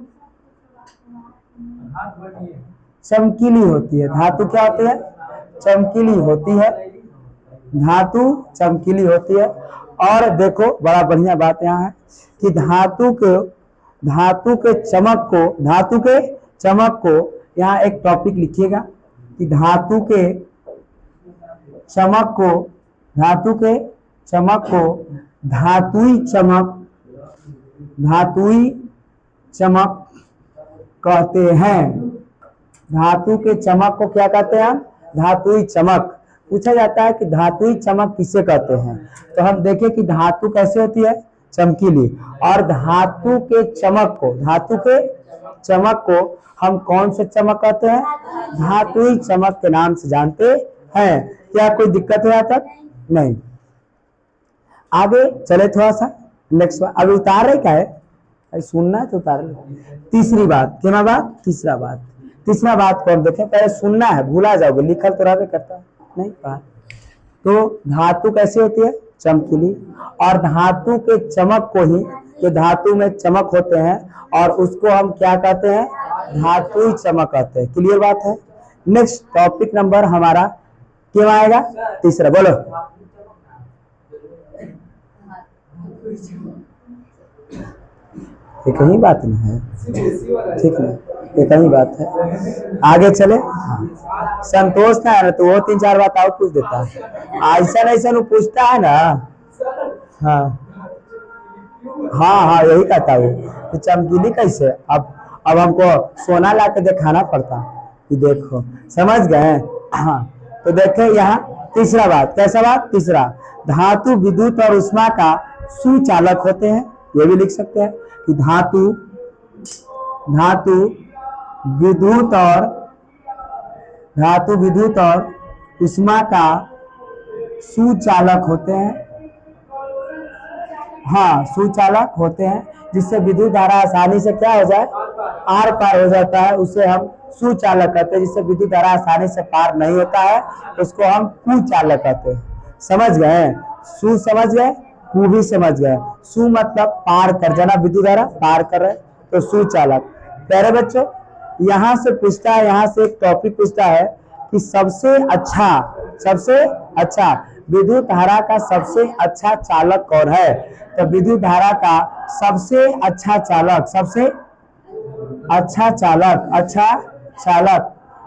चमकीली होती है। धातु क्या होती है, चमकीली होती है। धातु चमकीली होती है। और देखो बड़ा बढ़िया बात यहाँ है कि धातु के चमक को यहाँ एक टॉपिक लिखिएगा कि धातु के चमक को धातुई चमक कहते हैं। धातु के चमक को क्या कहते हैं, धातुई चमक। पूछा जाता है कि धातुई चमक किसे कहते हैं, तो हम देखें कि धातु कैसे होती है, चमकीली। और धातु के चमक को हम कौन से चमक कहते हैं, धातुई चमक के नाम से जानते हैं। क्या कोई दिक्कत है यहाँ तक, नहीं। आगे चले थोड़ा सा नेक्स्ट बात। अभी उतार रहे क्या है, अरे सुनना है तो उतार ले। तीसरी बात, क्या बात, तीसरा बात को हम देखें, पहले सुनना है, भूला जाओगे, लिखल तो रहबे करता है नहीं पा। तो धातु कैसी होती है, चमकीली, और धातु के चमक को ही, जो धातु में चमक होते हैं और उसको हम क्या कहते हैं, धातु चमक कहते हैं। क्लियर बात है। नेक्स्ट टॉपिक नंबर हमारा क्या आएगा, तीसरा, बोलो। एक ही बात नहीं है, ठीक है, एक ही बात है। आगे चले। हाँ। संतोष ना है ना, तो वो 3-4 बात और पूछ देता है, ऐसा ऐसा पूछता है ना। हाँ हाँ हाँ, यही कहता हूँ कि चमकीली कैसे, अब हमको सोना ला के दिखाना पड़ता कि देखो, समझ गए। हाँ, तो देखे यहाँ तीसरा बात, कैसा बात, तीसरा, धातु विद्युत और उष्मा का सुचालक होते हैं। ये भी लिख सकते हैं कि धातु विद्युत और उष्मा का सुचालक होते हैं। हाँ, सुचालक होते हैं, जिससे विद्युत धारा आसानी से क्या हो जाए, आर पार हो जाता है, उसे हम सुचालक कहते हैं। जिससे विद्युत धारा आसानी से पार नहीं होता है, उसको हम कुचालक कहते हैं। समझ गए, सु समझ गए, कु भी समझ गए। सु मतलब पार कर जाना, विद्युत धारा पार कर रहे, तो सुचालक। प्यारे बच्चों, यहाँ से पूछता है, यहाँ से एक टॉपिक पूछता है कि सबसे अच्छा विद्युत धारा का सबसे अच्छा चालक कौन है। तो विद्युत धारा का सबसे अच्छा चालक,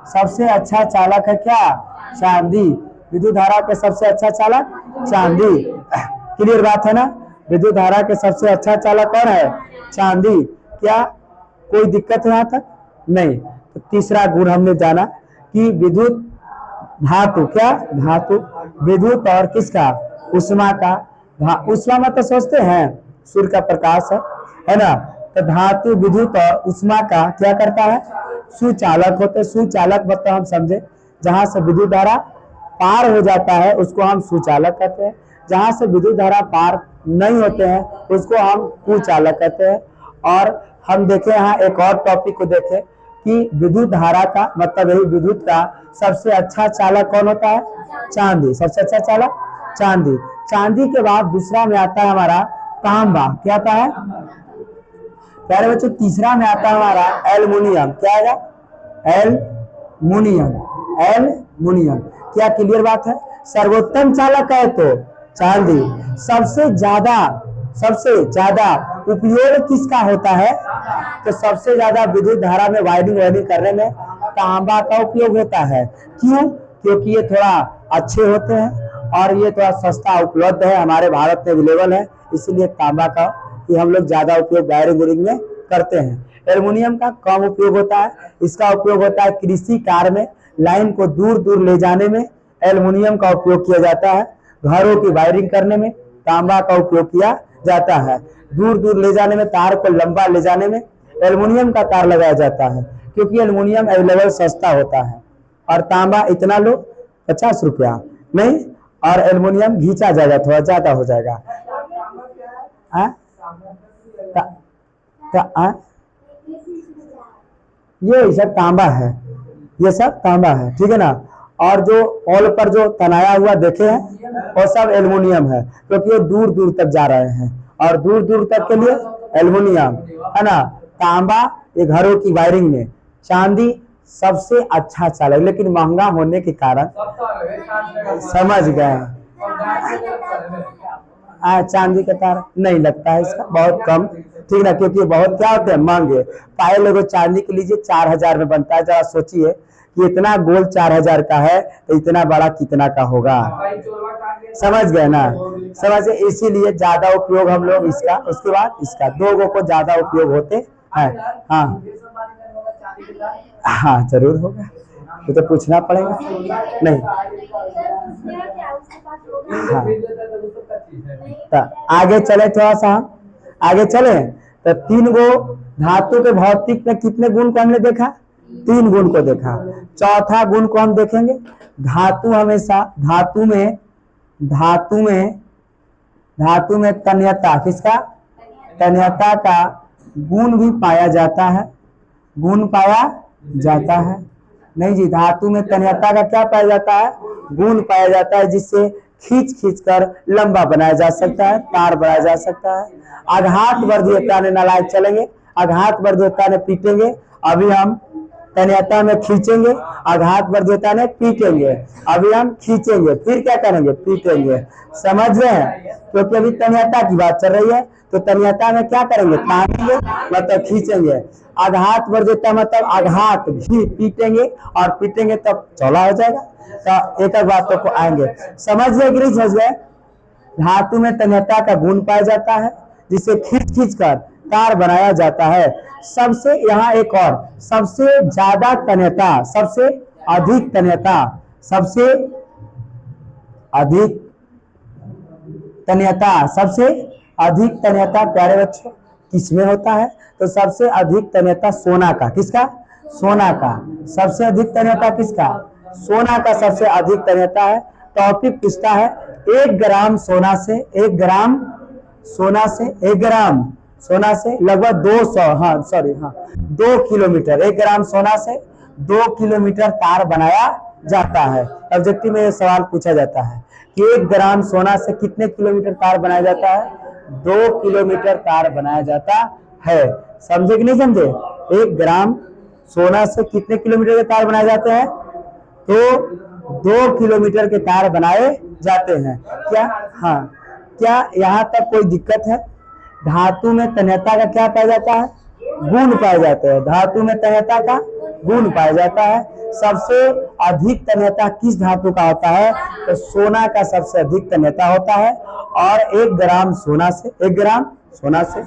सबसे अच्छा चालक है क्या, चांदी। विद्युत धारा के सबसे अच्छा चालक चांदी। क्लियर बात है ना। विद्युत धारा के सबसे अच्छा चालक कौन है, चांदी। क्या कोई दिक्कत है यहाँ तक, नहीं। तो तीसरा गुण हमने जाना कि विद्युत धातु, क्या धातु, विद्युत और किसका, उष्मा का। उष्मा में तो सोचते हैं सूर्य का प्रकाश है ना। तो धातु विद्युत और उष्मा का क्या करता है, सुचालक होते हैं। सुचालक मतलब हम समझे, जहां से विद्युत धारा पार हो जाता है उसको हम सुचालक कहते हैं, जहां से विद्युत धारा पार नहीं होते हैं उसको हम कुचालक कहते हैं। और हम देखें यहाँ एक और टॉपिक को देखें कि विद्युत धारा का मतलब यही, विद्युत का सबसे अच्छा चालक कौन होता है, चांदी। सबसे अच्छा चालक चांदी। चांदी के बाद दूसरा में आता है हमारा तांबा। क्या आता है प्यारे बच्चों, तीसरा में आता है हमारा एल्युमिनियम। क्या आएगा, एल्युमिनियम। क्या क्लियर बात है। सर्वोत्तम चालक है तो चांदी। सबसे ज्यादा उपयोग किसका होता है, तो सबसे ज्यादा विद्युत धारा में वायरिंग करने में तांबा का उपयोग होता है। क्यों, क्योंकि ये थोड़ा अच्छे होते हैं और ये थोड़ा सस्ता उपलब्ध है, हमारे भारत में अवेलेबल है, इसलिए तांबा का कि हम लोग ज्यादा उपयोग वायरिंग में करते हैं। एल्युमिनियम का कम उपयोग होता है। इसका उपयोग होता है कृषि कार्य में, लाइन को दूर दूर ले जाने में एल्युमिनियम का उपयोग किया जाता है। घरों की वायरिंग करने में तांबा का उपयोग किया जाता है। दूर दूर ले जाने में, तार को लंबा ले जाने में एल्युमिनियम का तार लगाया जाता है, क्योंकि एल्युमिनियम अवेलेबल सस्ता होता है। और तांबा इतना लो 50 रुपया नहीं, और एल्युमिनियम घींचा जाएगा, थोड़ा ज्यादा हो जाएगा। ये सब तांबा है, ये सब तांबा है, ठीक है ना। और जो पोल पर जो तनाया हुआ देखे हैं वो सब एल्युमिनियम है, क्योंकि ये दूर दूर तक जा रहे हैं और दूर दूर तक के लिए एल्युमिनियम है ना। तांबा ये घरों की वायरिंग में, चांदी सबसे अच्छा चालक, लेकिन महंगा होने के कारण, समझ गए, चांदी का तार नहीं लगता है इसका, बहुत कम, ठीक ना, क्योंकि बहुत क्या होते हैं, महंगे। पायल एगो चांदी के लीजिए 4000 में बनता है। जरा सोचिए कि इतना गोल 4000 का है तो इतना बड़ा कितना का होगा, समझ गए ना। समझ, इसीलिए ज्यादा उपयोग हम लोग इसका, उसके बाद इसका, दो को ज्यादा उपयोग होते हैं। हाँ जरूर होगा, ये तो पूछना पड़ेगा नहीं। हाँ, तो आगे चले, थोड़ा सा आगे चले। तो 3 गो धातु के भौतिक में कितने गुण को हमने देखा, 3 गुण को देखा। चौथा गुण को हम देखेंगे, धातु हमेशा धातु में तन्यता, किसका? तन्यता का गुण भी पाया जाता है, गुण पाया जाता है। नहीं जी, धातु में तन्यता का क्या पाया जाता है? गुण पाया जाता है, जिससे खींच खींच कर लंबा बनाया जा सकता है, तार बनाया जा सकता है। आघात वर्धीयता ने नालायक चलेंगे, आघात वर्धीयता ने पीटेंगे। अभी हम तन्यता में खींचेंगे, आघात वर्धीयता ने पीटेंगे। अभी हम खींचेंगे, फिर क्या करेंगे? पीटेंगे। समझ रहे हैं? क्योंकि अभी तन्यता की बात चल रही है, तो तन्यता में क्या करेंगे? तानेंगे, मतलब खींचेंगे। आघात वर्धीयता मतलब आघात भी पीटेंगे, और पीटेंगे तब चौड़ा हो जाएगा। तो एक एक बातों को आएंगे, समझ गए कि नहीं समझ गए? धातु में तन्यता का गुण पाया जाता है, जिसे खींच खींच कर तार बनाया जाता है। सबसे यहाँ एक और, सबसे ज्यादा तन्यता, सबसे अधिक तन्यता, सबसे अधिक तन्यता, सबसे अधिक तन्यता प्यारे बच्चों किसमें होता है? तो सबसे अधिक तन्यता सोना का, किसका? सोना का। सबसे अधिक तन्यता किसका? सोना का सबसे अधिक तन्यता है। टॉपिक पूछता है 1 ग्राम सोना से, 1 ग्राम सोना से, 1 ग्राम सोना से लगभग 2 किलोमीटर, 1 ग्राम सोना से 2 किलोमीटर तार बनाया जाता है। ऑब्जेक्टिव में यह सवाल पूछा जाता है कि 1 ग्राम सोना से कितने किलोमीटर तार बनाया जाता है? 2 किलोमीटर तार बनाया जाता है। समझे कि नहीं समझे? 1 ग्राम सोना से कितने किलोमीटर के तार बनाए जाते हैं? तो 2 किलोमीटर के तार बनाए जाते हैं। क्या? हाँ, क्या यहाँ तक कोई दिक्कत है? धातु में तन्यता का क्या पाया जाता है? गुण पाया जाता है। धातु में तन्यता का गुण पाया जाता है। सबसे अधिक तन्यता किस धातु का होता है? तो सोना का सबसे अधिक तन्यता होता है। और 1 ग्राम सोना से, 1 ग्राम सोना से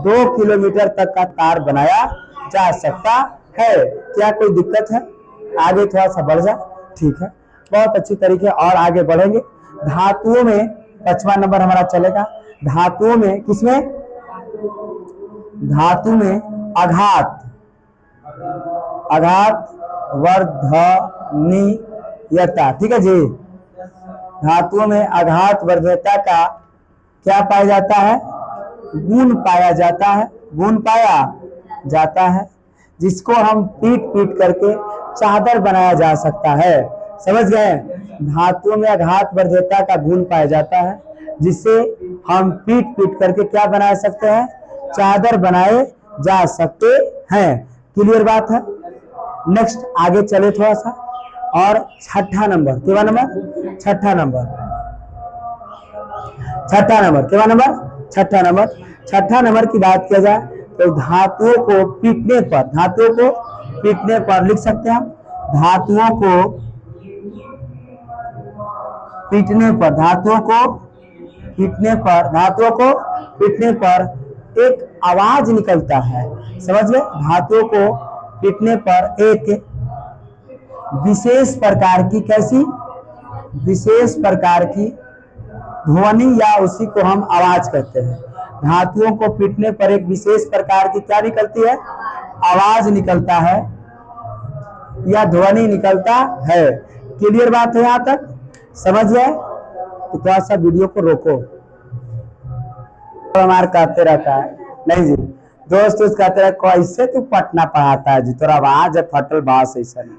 2 किलोमीटर तक का तार बनाया जा सकता है। क्या कोई दिक्कत है? आगे थोड़ा सा बढ़ जाए, ठीक है, बहुत अच्छी तरीके और आगे बढ़ेंगे। धातुओं में 5वां नंबर हमारा चलेगा। धातुओं में किसमें? धातु में आघात, आघात वर्धनीयता, ठीक है जी। धातुओं में आघात वर्धनीयता का क्या पाया जाता है? गुण पाया जाता है, गुण पाया जाता है, जिसको हम पीट पीट करके चादर बनाया जा सकता है। समझ गए? धातुओं में आघात वर्धनीयता का गुण पाया जाता है, जिससे हम पीट पीट करके क्या बना सकते हैं? चादर बनाए जा सकते हैं। क्लियर बात है? नेक्स्ट आगे चले थोड़ा सा, और 6ठा नंबर, केवा नंबर? 6ठा नंबर, 6ठा नंबर, केवा नंबर? 6ठा नंबर। 6ठा नंबर की बात किया जाए तो धातुओं को पीटने पर, धातुओं को पीटने पर लिख सकते हैं हम, धातुओं को पीटने पर, धातुओं को पीटने पर, धातुओं को पीटने पर एक आवाज निकलता है। समझ गए? धातुओं को पीटने पर एक विशेष प्रकार की, कैसी? विशेष प्रकार की ध्वनि, या उसी को हम आवाज कहते हैं। धातुओं को पीटने पर एक विशेष प्रकार की क्या निकलती है? आवाज निकलता है या ध्वनि निकलता है। क्लियर बात है यहाँ तक? समझ गए? तो थोड़ा सा वीडियो को रोको। हमारे कहते रहता है, नहीं जी दोस्त उस कहते रहे कैसे तू पटना पढ़ाता है जी, तोरा आवाज है फटल बास ऐसा नहीं।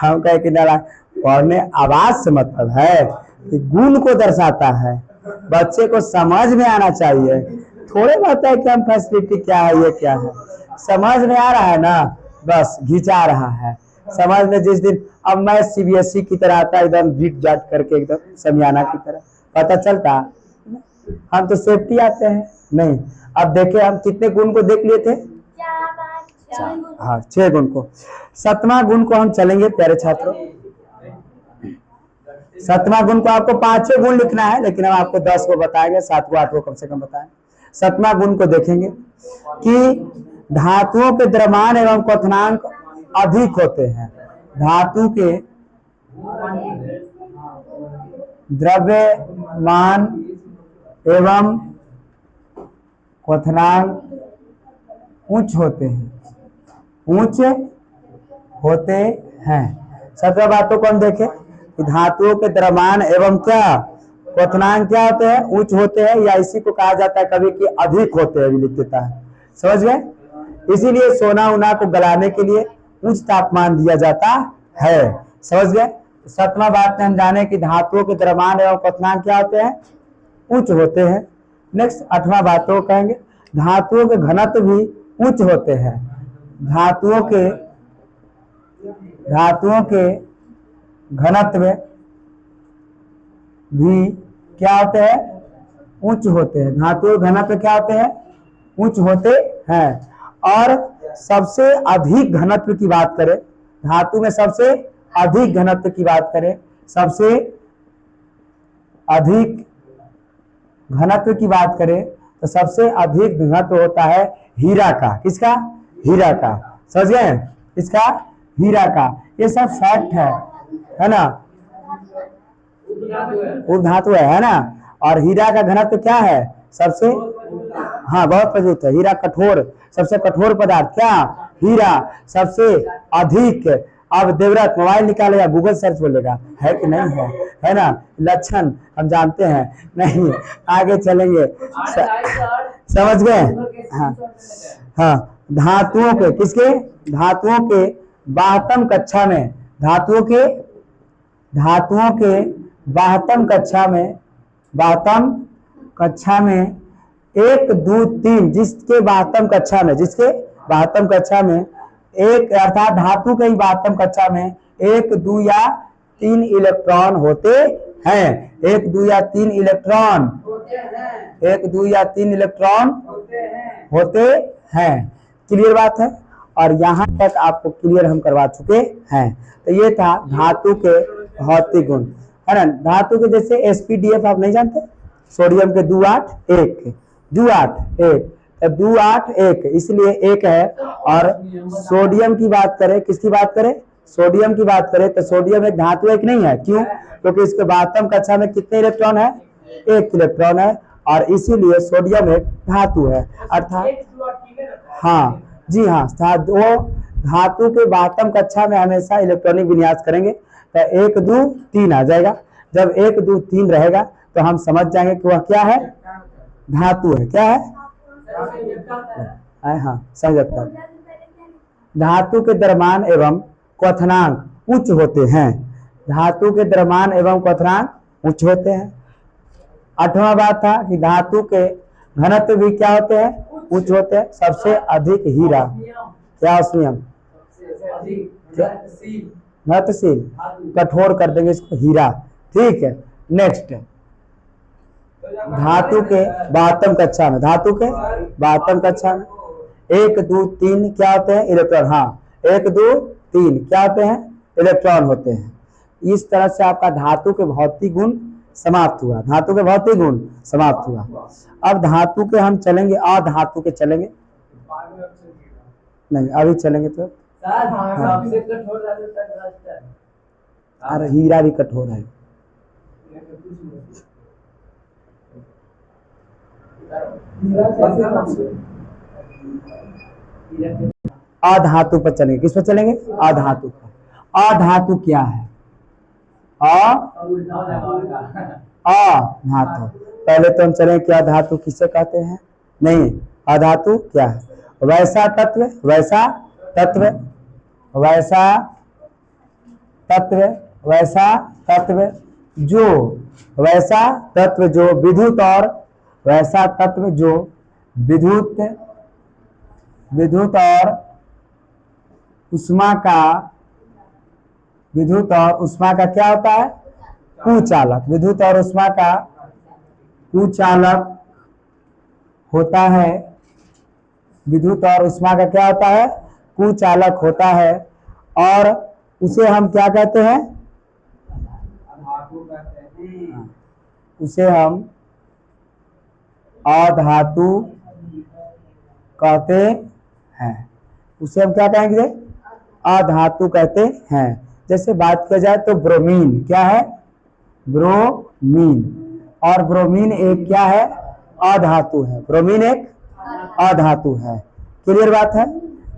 हम कहे कि ना, पढ़ने आवाज से मतलब है कि गुण को दर्शाता है, बच्चे को समझ में आना चाहिए। थोड़े बताए कि हम फैसिलिटी क्या है, ये क्या है, समझ में आ रहा है ना, बस घिंचा रहा है समझ में। जिस दिन अब मैं सीबीएसई की तरह आता एकदम बीट जाट करके एकदम समियाना की तरह पता चलता, हम तो सेफ्टी आते हैं नहीं। अब देखे हम कितने गुण को देख लिए थे? हाँ 6 गुण को। 7वां गुण को हम चलेंगे प्यारे छात्रों। 7वां गुण को आपको 5 गुण लिखना है, लेकिन हम आपको 10 को बताएंगे, 7 8 कम से कम बताएंगे। 7वां गुण को देखेंगे कि धातुओं के द्रव्यमान एवं क्वथनांक अधिक होते हैं। धातु के द्रव्यमान एवं क्वथनांक उच्च होते हैं, उच्च होते हैं। 7 बातों को हम देखें कि धातुओं के द्रव्यमान एवं क्या क्वथनांक क्या होते हैं? उच्च होते हैं, या इसी को कहा जाता है कभी कि अधिक होते हैं भी लिख देता है। समझ गए? इसीलिए सोना उना को गलाने के लिए उच्च तापमान दिया जाता है। समझ गए? सातवां बात में हम जाने कि धातुओं के द्रव्यमान एवं क्वथनांक क्या होते हैं? उच्च होते हैं। नेक्स्ट आठवां बातों कहेंगे धातुओं के घनत्व भी उच्च होते हैं। धातुओं के घनत्व भी क्या होते हैं? उच्च होते हैं। धातुओं के घनत्व क्या होते हैं? उच्च होते हैं। और सबसे अधिक घनत्व की बात करें, धातु में सबसे अधिक घनत्व की बात करें, सबसे अधिक घनत्व की बात करें तो सबसे अधिक घनत्व होता है हीरा का। किसका? हीरा का। समझ गए? इसका हीरा का। ये सब फैक्ट है ना? उपधातु है ना? और हीरा का घनत्व क्या है? सबसे हाँ बहुत मजबूत है। हीरा कठोर, सबसे कठोर पदार्थ क्या? हीरा सबसे अधिक। अब देवराज मोबाइल निकालेगा, गूगल सर्च बोलेगा, है कि नहीं है ना? लक्षण हम जानते हैं नहीं, आगे चलेंगे। समझ गए? हाँ हाँ। धातुओं के किसके? धातुओं के 12वीं कक्षा में, धातुओं के 12वीं कक्षा में 1 2 3 जिसके 12वीं कक्षा में एक अर्थात धातु के 12वीं कक्षा में 1 2 या 3 इलेक्ट्रॉन होते हैं। 1 2 या 3 इलेक्ट्रॉन होते हैं। क्लियर बात है? और यहाँ तक आपको क्लियर हम करवा चुके हैं। तो ये था धातु के भौतिक गुण, है ना? धातु के जैसे SpDF आप नहीं जानते? सोडियम के 2 8 1 2 8 1 2 8 1 इसलिए 1 है। और सोडियम की बात करें, किसकी बात करें? सोडियम की बात करें तो सोडियम एक धातु एक नहीं है। क्यों? क्योंकि इसके 12वीं कक्षा में कितने इलेक्ट्रॉन है? 1 इलेक्ट्रॉन है। और इसीलिए सोडियम एक धातु है। अर्थात हाँ जी हाँ, वो धातु के 12वीं कक्षा में हमेशा इलेक्ट्रॉनिक विन्यास करेंगे तो 1 2 3 आ जाएगा। जब 1 2 3 रहेगा तो हम समझ जाएंगे कि वह क्या है? धातु है। क्या है? हाँ समझ सकता है। धातु के द्रव्यमान एवं क्वथनांक उच्च होते हैं। धातु के द्रव्यमान एवं क्वथनांक उच्च होते हैं। 8वां बात था कि धातु के घनत्व भी क्या होते हैं? उच्च होते हैं। सबसे अधिक हीरा क्या? ऑस्मियम घनत्वशील, कठोर कर देंगे इसको हीरा। ठीक है। नेक्स्ट धातु के 12वीं कक्षा में, धातु के 12वीं कक्षा में 1 2 3 क्या होते हैं? इलेक्ट्रॉन। हाँ 1 2 3 क्या होते हैं? इलेक्ट्रॉन होते हैं। इस तरह से आपका धातु के भौतिक गुण समाप्त हुआ। धातु के भौतिक गुण समाप्त हुआ। अब धातु के हम चलेंगे, अधातु के चलेंगे नहीं, अभी चलेंगे तो हाँ। अरे हीरा भी कठोर है। अधातु पर चलेंगे। किस पर चलेंगे? अधातु पर। अधातु क्या है? अधातु। पहले तो हम चलें क्या धातु किसे कहते हैं? नहीं, अधातु क्या है? वैसा तत्व, वैसा तत्व, वैसा तत्व, वैसा तत्व जो, वैसा तत्व जो विद्युत और वैसा तत्व जो विद्युत और उष्मा का, विद्युत और उष्मा का क्या होता है? कुचालक। विद्युत और उष्मा का कुचालक होता है। विद्युत और उष्मा का क्या होता है? कुचालक होता है। और उसे हम क्या कहते हैं? उसे हम अधातु कहते हैं। उसे हम क्या कहेंगे? अधातु कहते हैं। जैसे बात किया जाए तो ब्रोमीन क्या है? ब्रोमीन। और ब्रोमीन एक क्या है? अधातु है। ब्रोमीन एक अधातु है। क्लियर बात है?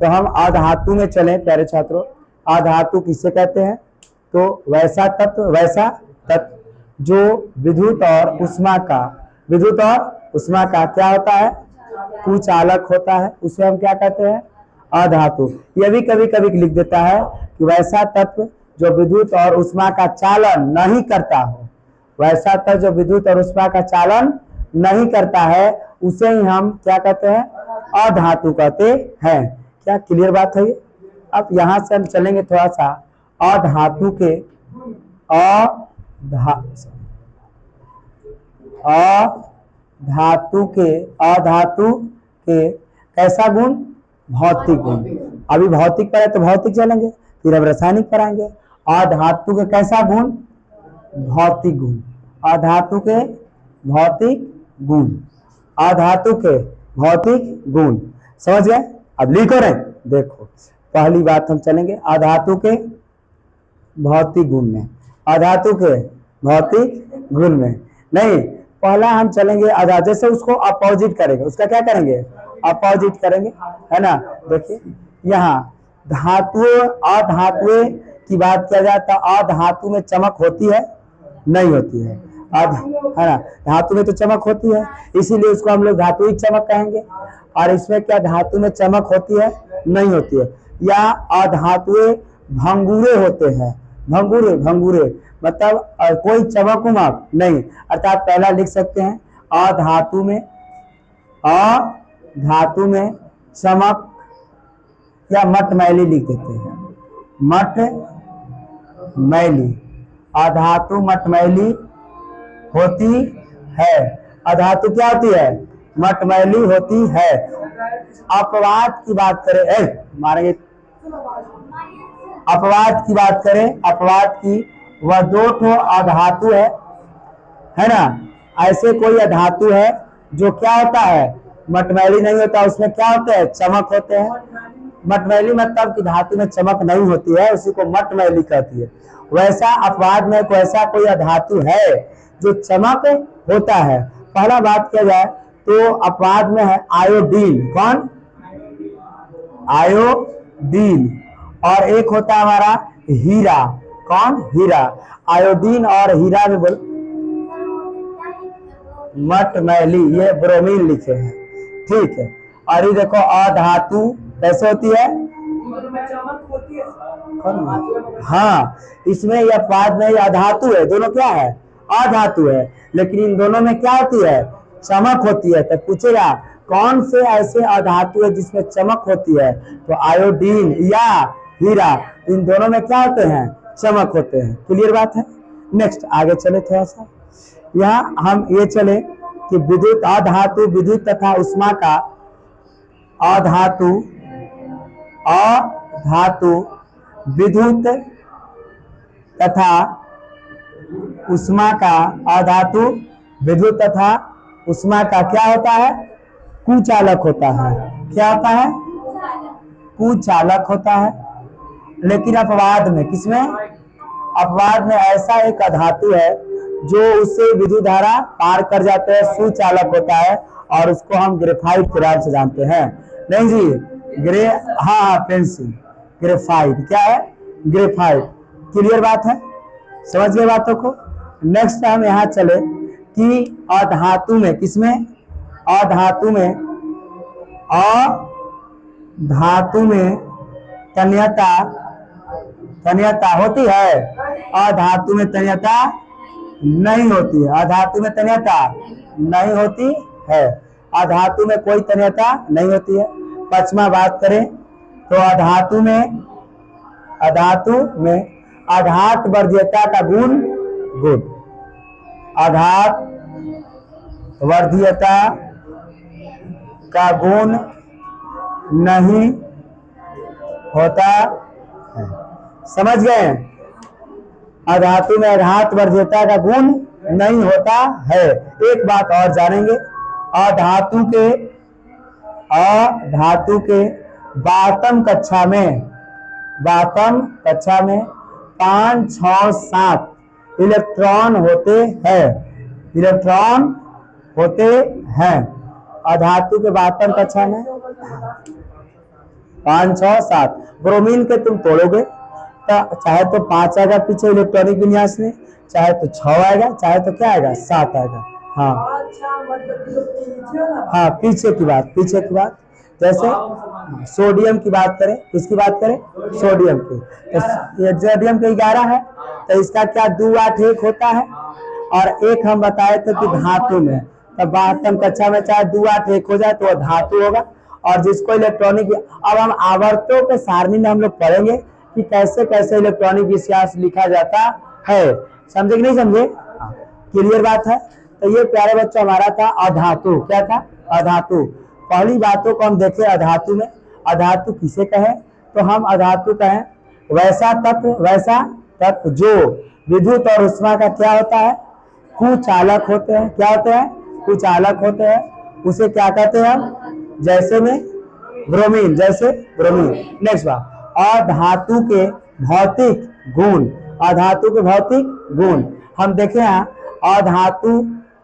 तो हम अधातु में चलें प्यारे छात्रों। अधातु किसे कहते हैं? तो वैसा तत्व, वैसा तत्व जो विद्युत और उष्मा का क्या होता है, कुचालक होता है, उसे हम क्या कहते हैं, अधातु। यह भी कभी कभी लिख देता है कि वैसा तत्व जो विद्युत और उष्मा का चालन नहीं करता हो, वैसा तत्व जो विद्युत और उष्मा का चालन नहीं करता है, उसे ही हम क्या कहते हैं, अधातु कहते हैं। क्या क्लियर बात है ये? अब यहां से हम चलेंगे थोड़ा सा अधातु के अधातु के कैसा गुण, भौतिक गुण। अभी भौतिक पर है तो भौतिक चलेंगे, फिर अब रासायनिक पर आएंगे। अधातु के कैसा गुण, भौतिक गुण। अधातु के भौतिक गुण, अधातु के भौतिक गुण, समझ गए? अब लिखो रहे, देखो पहली बात हम चलेंगे अधातु के भौतिक गुण में, अधातु के भौतिक गुण में नहीं, पहला हम चलेंगे अधातु, जैसे उसको अपोजिट करेंगे, उसका क्या करेंगे, अपोजिट करेंगे, है ना। देखिए यहाँ धातु अधातु की बात किया जाए तो अधातु में चमक होती है, नहीं होती है, है ना। धातु में तो चमक होती है, इसीलिए उसको हम लोग धातुइक चमक कहेंगे। और इसमें क्या धातु में चमक होती है, नहीं होती है। या अधातुएं भंगुरे होते हैं, भंगुरे मतलब कोई चमक उमक नहीं, अर्थात पहला लिख सकते हैं अधातु में चमक, या मटमैली लिख देते हैं, मटमैली, अधातु मटमैली होती है। अधातु क्या होती है, मटमैली होती है। अपवाद की बात करें, मारेंगे, अपवाद की बात करें, अपवाद की, वह दो ठो अधातु है ना। ऐसे कोई अधातु है जो क्या होता है, मटमैली नहीं होता, उसमें क्या होते हैं, चमक होते हैं। मटमैली मतलब कि धातु में चमक नहीं होती है, उसी को मटमैली कहती है। वैसा अपवाद में वैसा कोई अधातु है जो चमक होता है। पहला बात किया जाए तो अपवाद में है आयोडीन, कौन, आयोडीन। और एक होता है हमारा हीरा, कौन, हीरा। आयोडीन और हीरा में बोल, मटमैली, ये ब्रोमीन लिखे हैं, ठीक है। और ये देखो अधातु कैसे होती है, हाँ, इसमें यह अपवाद में अधातु है, दोनों क्या है, अधातु है, लेकिन इन दोनों में क्या होती है, चमक होती है। तो पूछेगा कौन से ऐसे अधातु है जिसमें चमक होती है, तो आयोडीन या हीरा, इन दोनों में क्या होते हैं, चमक होते हैं। क्लियर बात है। नेक्स्ट आगे चले थोड़ा सा, यहाँ हम ये चले कि विद्युत अधातु, विद्युत तथा उष्मा का, अधातु विद्युत तथा उष्मा का, अधातु विद्युत तथा उष्मा का क्या होता है, कुचालक होता है। क्या होता है, कुचालक होता है। लेकिन अपवाद में, किसमें, अपवाद में ऐसा एक अधातु है जो उससे विद्युत धारा पार कर जाते हैं, सुचालक होता है, और उसको हम ग्रेफाइट के नाम से जानते हैं। नहीं जी, हाँ पेंसिल, ग्रेफाइट, क्या है, ग्रेफाइट। क्लियर बात है, समझ गए बातों को। नेक्स्ट हम यहाँ चले कि अधातु में, किसमें, अधातु में तन्यता होती है, अधातु में तन्यता नहीं होती है, अधातु में तन्यता नहीं होती है, अधातु में कोई तन्यता नहीं होती है। पचमा बात करें तो अधातु में आघात वर्धीयता का गुण, आघात वर्धीयता का गुण नहीं होता है। समझ गए, अधातु में आघात वर्धीयता का गुण नहीं होता है। एक बात और जानेंगे, अधातु के बातम कक्षा में 5, 6, 7 इलेक्ट्रॉन होते हैं, अधातु के बातम कक्षा में 5, 6, 7। ब्रोमीन के तुम तोड़ोगे चाहे तो 5 आएगा पीछे इलेक्ट्रॉनिक विन्यास में, चाहे तो 6 आएगा, चाहे तो क्या आएगा 7 आएगा। हाँ हाँ, पीछे की बात जैसे सोडियम की बात करें, किसकी बात करें, सोडियम की, तो ये सोडियम के 11 है, तो इसका क्या 2 8 1 होता है, और एक हम बताए थे कि धातु में, तब 12वीं कक्षा में चाहे 2 8 1 हो जाए तो वह धातु होगा। और जिसको इलेक्ट्रॉनिक, अब हम आवर्तों के सारणी में हम लोग पढ़ेंगे कि कैसे कैसे इलेक्ट्रॉनिक विन्यास लिखा जाता है, समझे कि नहीं समझे, क्लियर बात है। तो ये प्यारे बच्चों हमारा था अधातु, क्या था, अधातु। पहली बातों को हम देखें अधातु में, अधातु किसे कहें, तो हम अधातु कहें वैसा तत्व जो विद्युत और ऊष्मा का क्या होता है, कुचालक होते हैं, क्या होते हैं, कुचालक होते हैं, उसे क्या कहते हैं हम, जैसे में ब्रोमीन, जैसे ब्रोमीन। नेक्स्ट बात, अधातु के भौतिक गुण, अधातु के भौतिक गुण हम देखें यहाँ, अधातु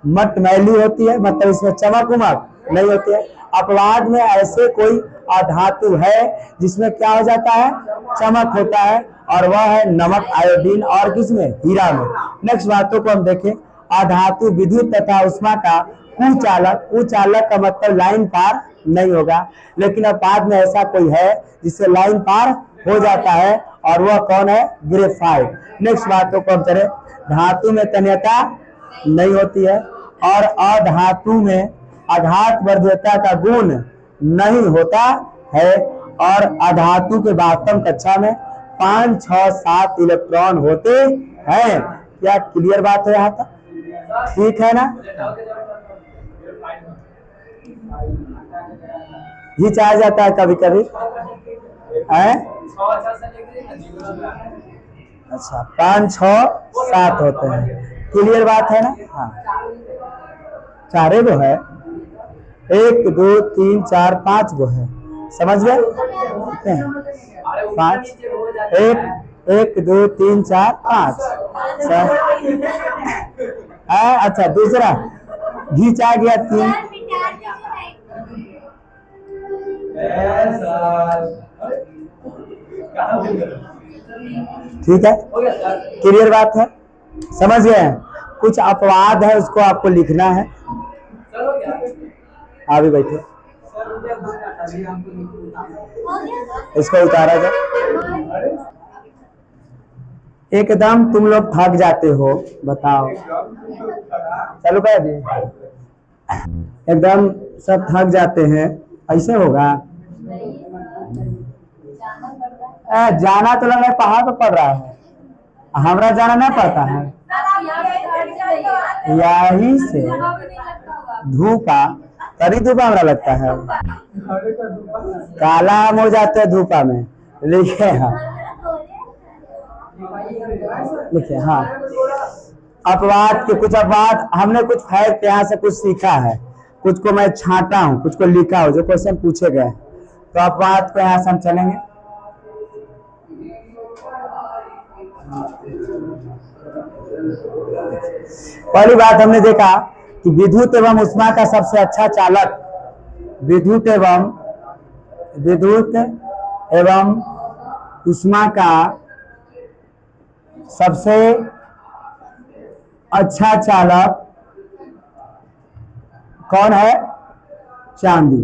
मटमैली होती है, मतलब इसमें चमक उमक नहीं होती है। अपवाद में ऐसे कोई अधातु है जिसमें क्या हो जाता है, चमक होता है, और वह है नमक, आयोडीन, और किसमें, हीरा में। नेक्स्ट बातों को हम देखें, अधातु विद्युत तथा ऊष्मा का कुचालक, कुचालक का मतलब लाइन पार नहीं होगा, लेकिन अब बाद में ऐसा कोई है जिससे लाइन पार हो जाता है, और वह कौन है, ग्रेफाइट। नेक्स्ट बातों को हम करें, धातु में तन्यता नहीं होती है, और अधातु में आघात वर्ध्यता का गुण नहीं होता है, और अधातु के 12वीं कक्षा में 5 6 7 इलेक्ट्रॉन होते हैं। क्या क्लियर बात है यहाँ तक, ठीक है ना। हिच आ जाता है कभी कभी है, अच्छा 5 6 7 होते हैं, क्लियर बात है ना। हाँ, चारे गो है, 1 2 3 4 5 गो है, समझ गए, कितने हैं, 5, 1 2 3 4 5। अच्छा दूसरा घीच आ गया 3, ठीक है, क्लियर बात है, समझ गए। कुछ अपवाद है उसको आपको लिखना है, अभी बैठे इसको उतारा जाए। एकदम तुम लोग थक जाते हो, बताओ, चलो कह दी, एकदम सब थक जाते हैं, ऐसे होगा। जाना तो लग रहा है पहाड़ पे पड़ रहा है, हमरा जाना नहीं पड़ता है, यही से धूपा, तभी धूपा हमरा लगता है, काला हम हो जाते हैं धूपा में, लिखे हाँ, लिखे हाँ, अपवाद के कुछ अपवाद, हमने कुछ फैक्ट यहाँ से कुछ सीखा है, कुछ को मैं छांटा हूँ, कुछ को लिखा हो, जो क्वेश्चन पूछे गए, तो अपवाद को यहाँ से हम चलेंगे। पहली बात हमने देखा कि विद्युत एवं ऊष्मा का सबसे अच्छा चालक, विद्युत एवं ऊष्मा का सबसे अच्छा चालक कौन है, चांदी।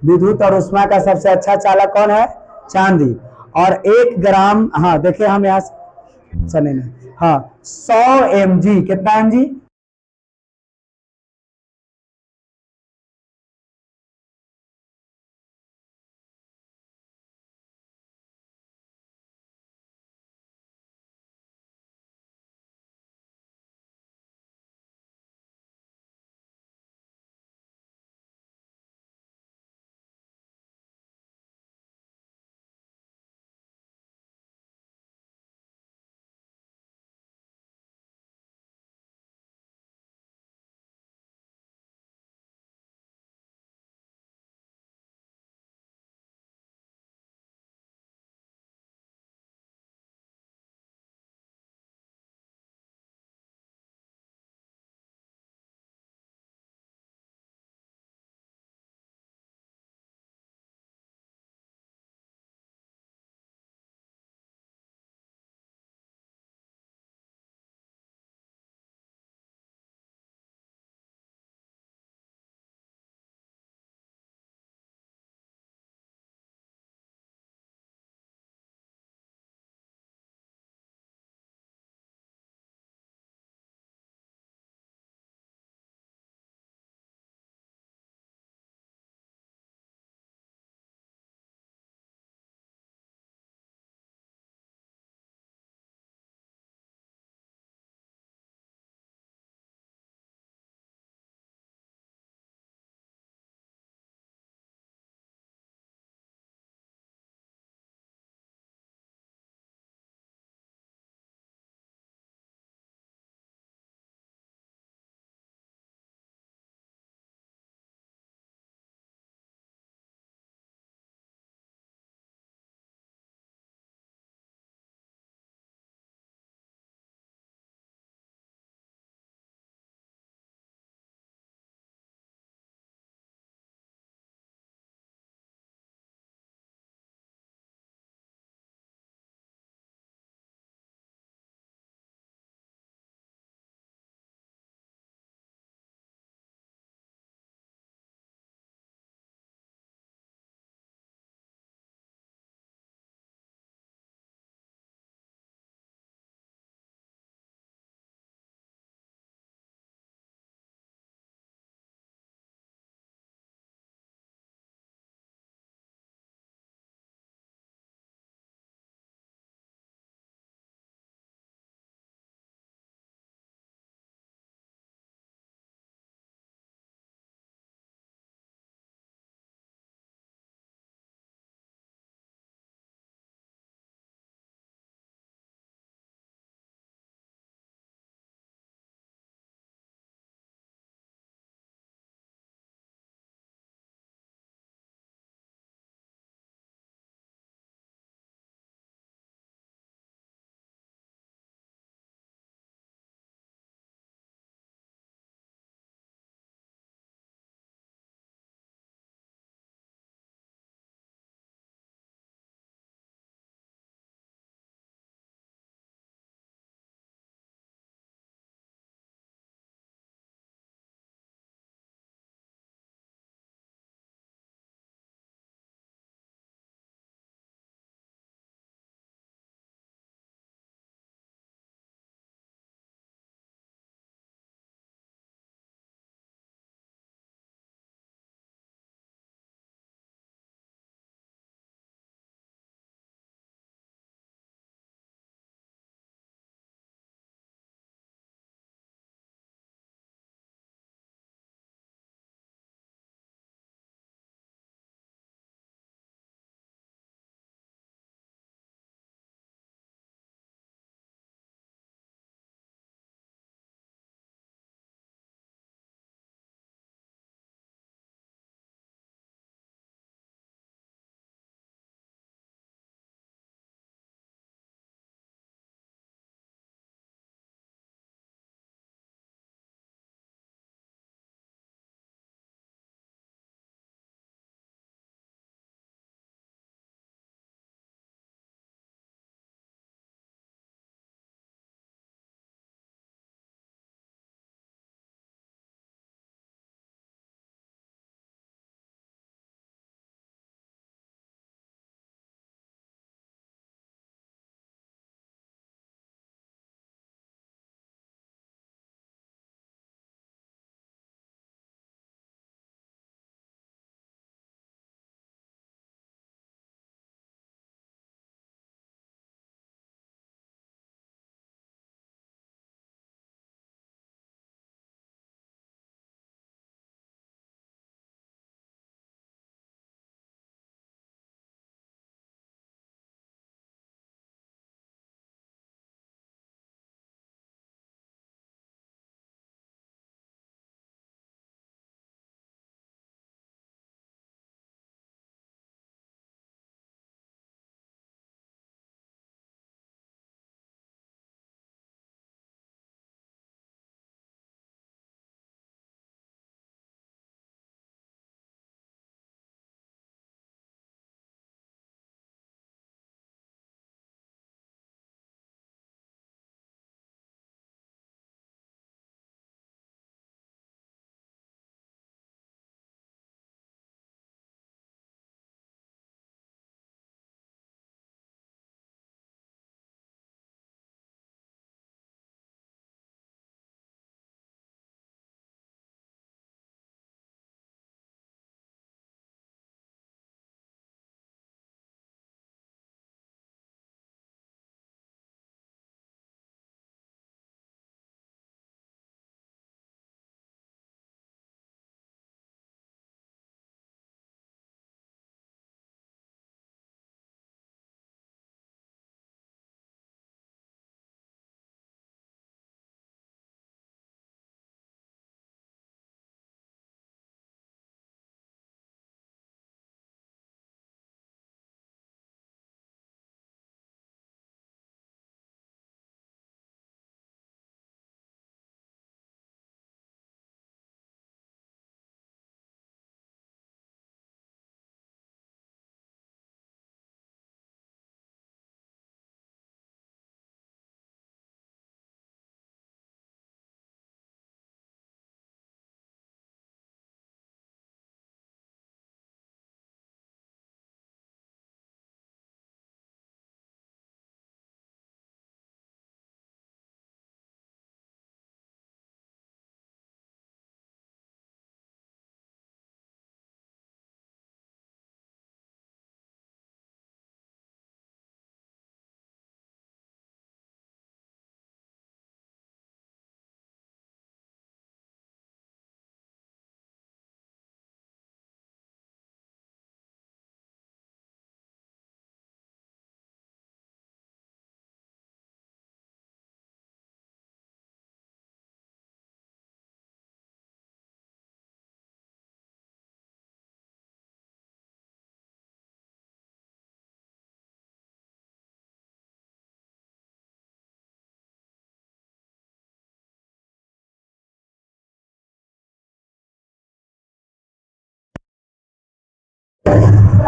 विद्युत और ऊष्मा का सबसे अच्छा चालक कौन है, चांदी। और 1 ग्राम, हाँ देखिए हम यहाँ चले, हाँ 100 mg, कितना mg,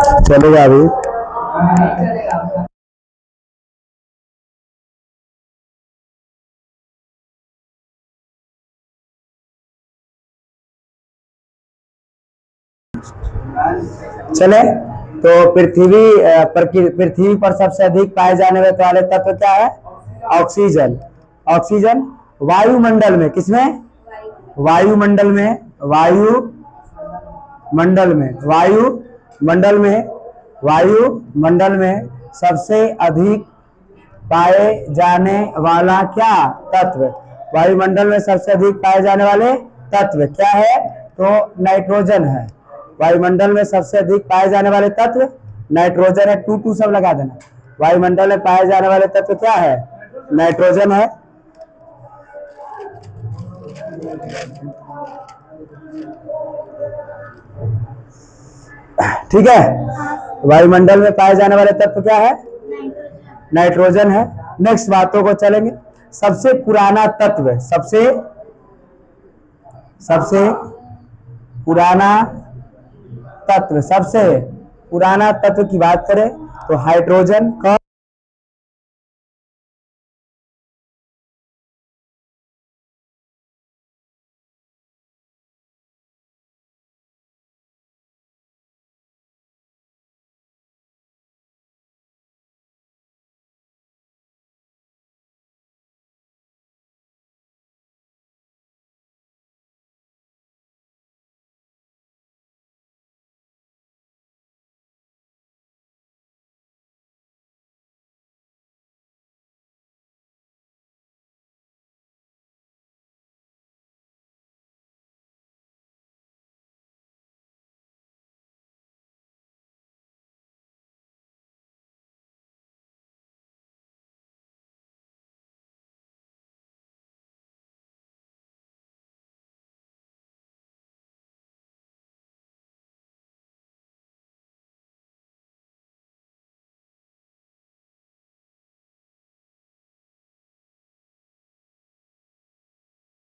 चलेगा अभी। चले तो पृथ्वी पर सबसे अधिक पाए जाने वाले तत्व क्या है? ऑक्सीजन। ऑक्सीजन वायुमंडल में, किसमें? वायुमंडल में, वायुमंडल में, वायुमंडल में, वायुमंडल में सबसे अधिक पाए जाने वाला क्या तत्व? वायुमंडल में सबसे अधिक पाए जाने वाले तत्व क्या है? तो नाइट्रोजन है। वायुमंडल में सबसे अधिक पाए जाने वाले तत्व नाइट्रोजन है। टू टू सब लगा देना। वायुमंडल में पाए जाने वाले तत्व क्या है? नाइट्रोजन है। ठीक है, वायुमंडल में पाए जाने वाले तत्व क्या है? नाइट्रोजन है। नेक्स्ट बातों को चलेंगे। सबसे पुराना तत्व, सबसे पुराना तत्व, सबसे पुराना तत्व की बात करें तो हाइड्रोजन का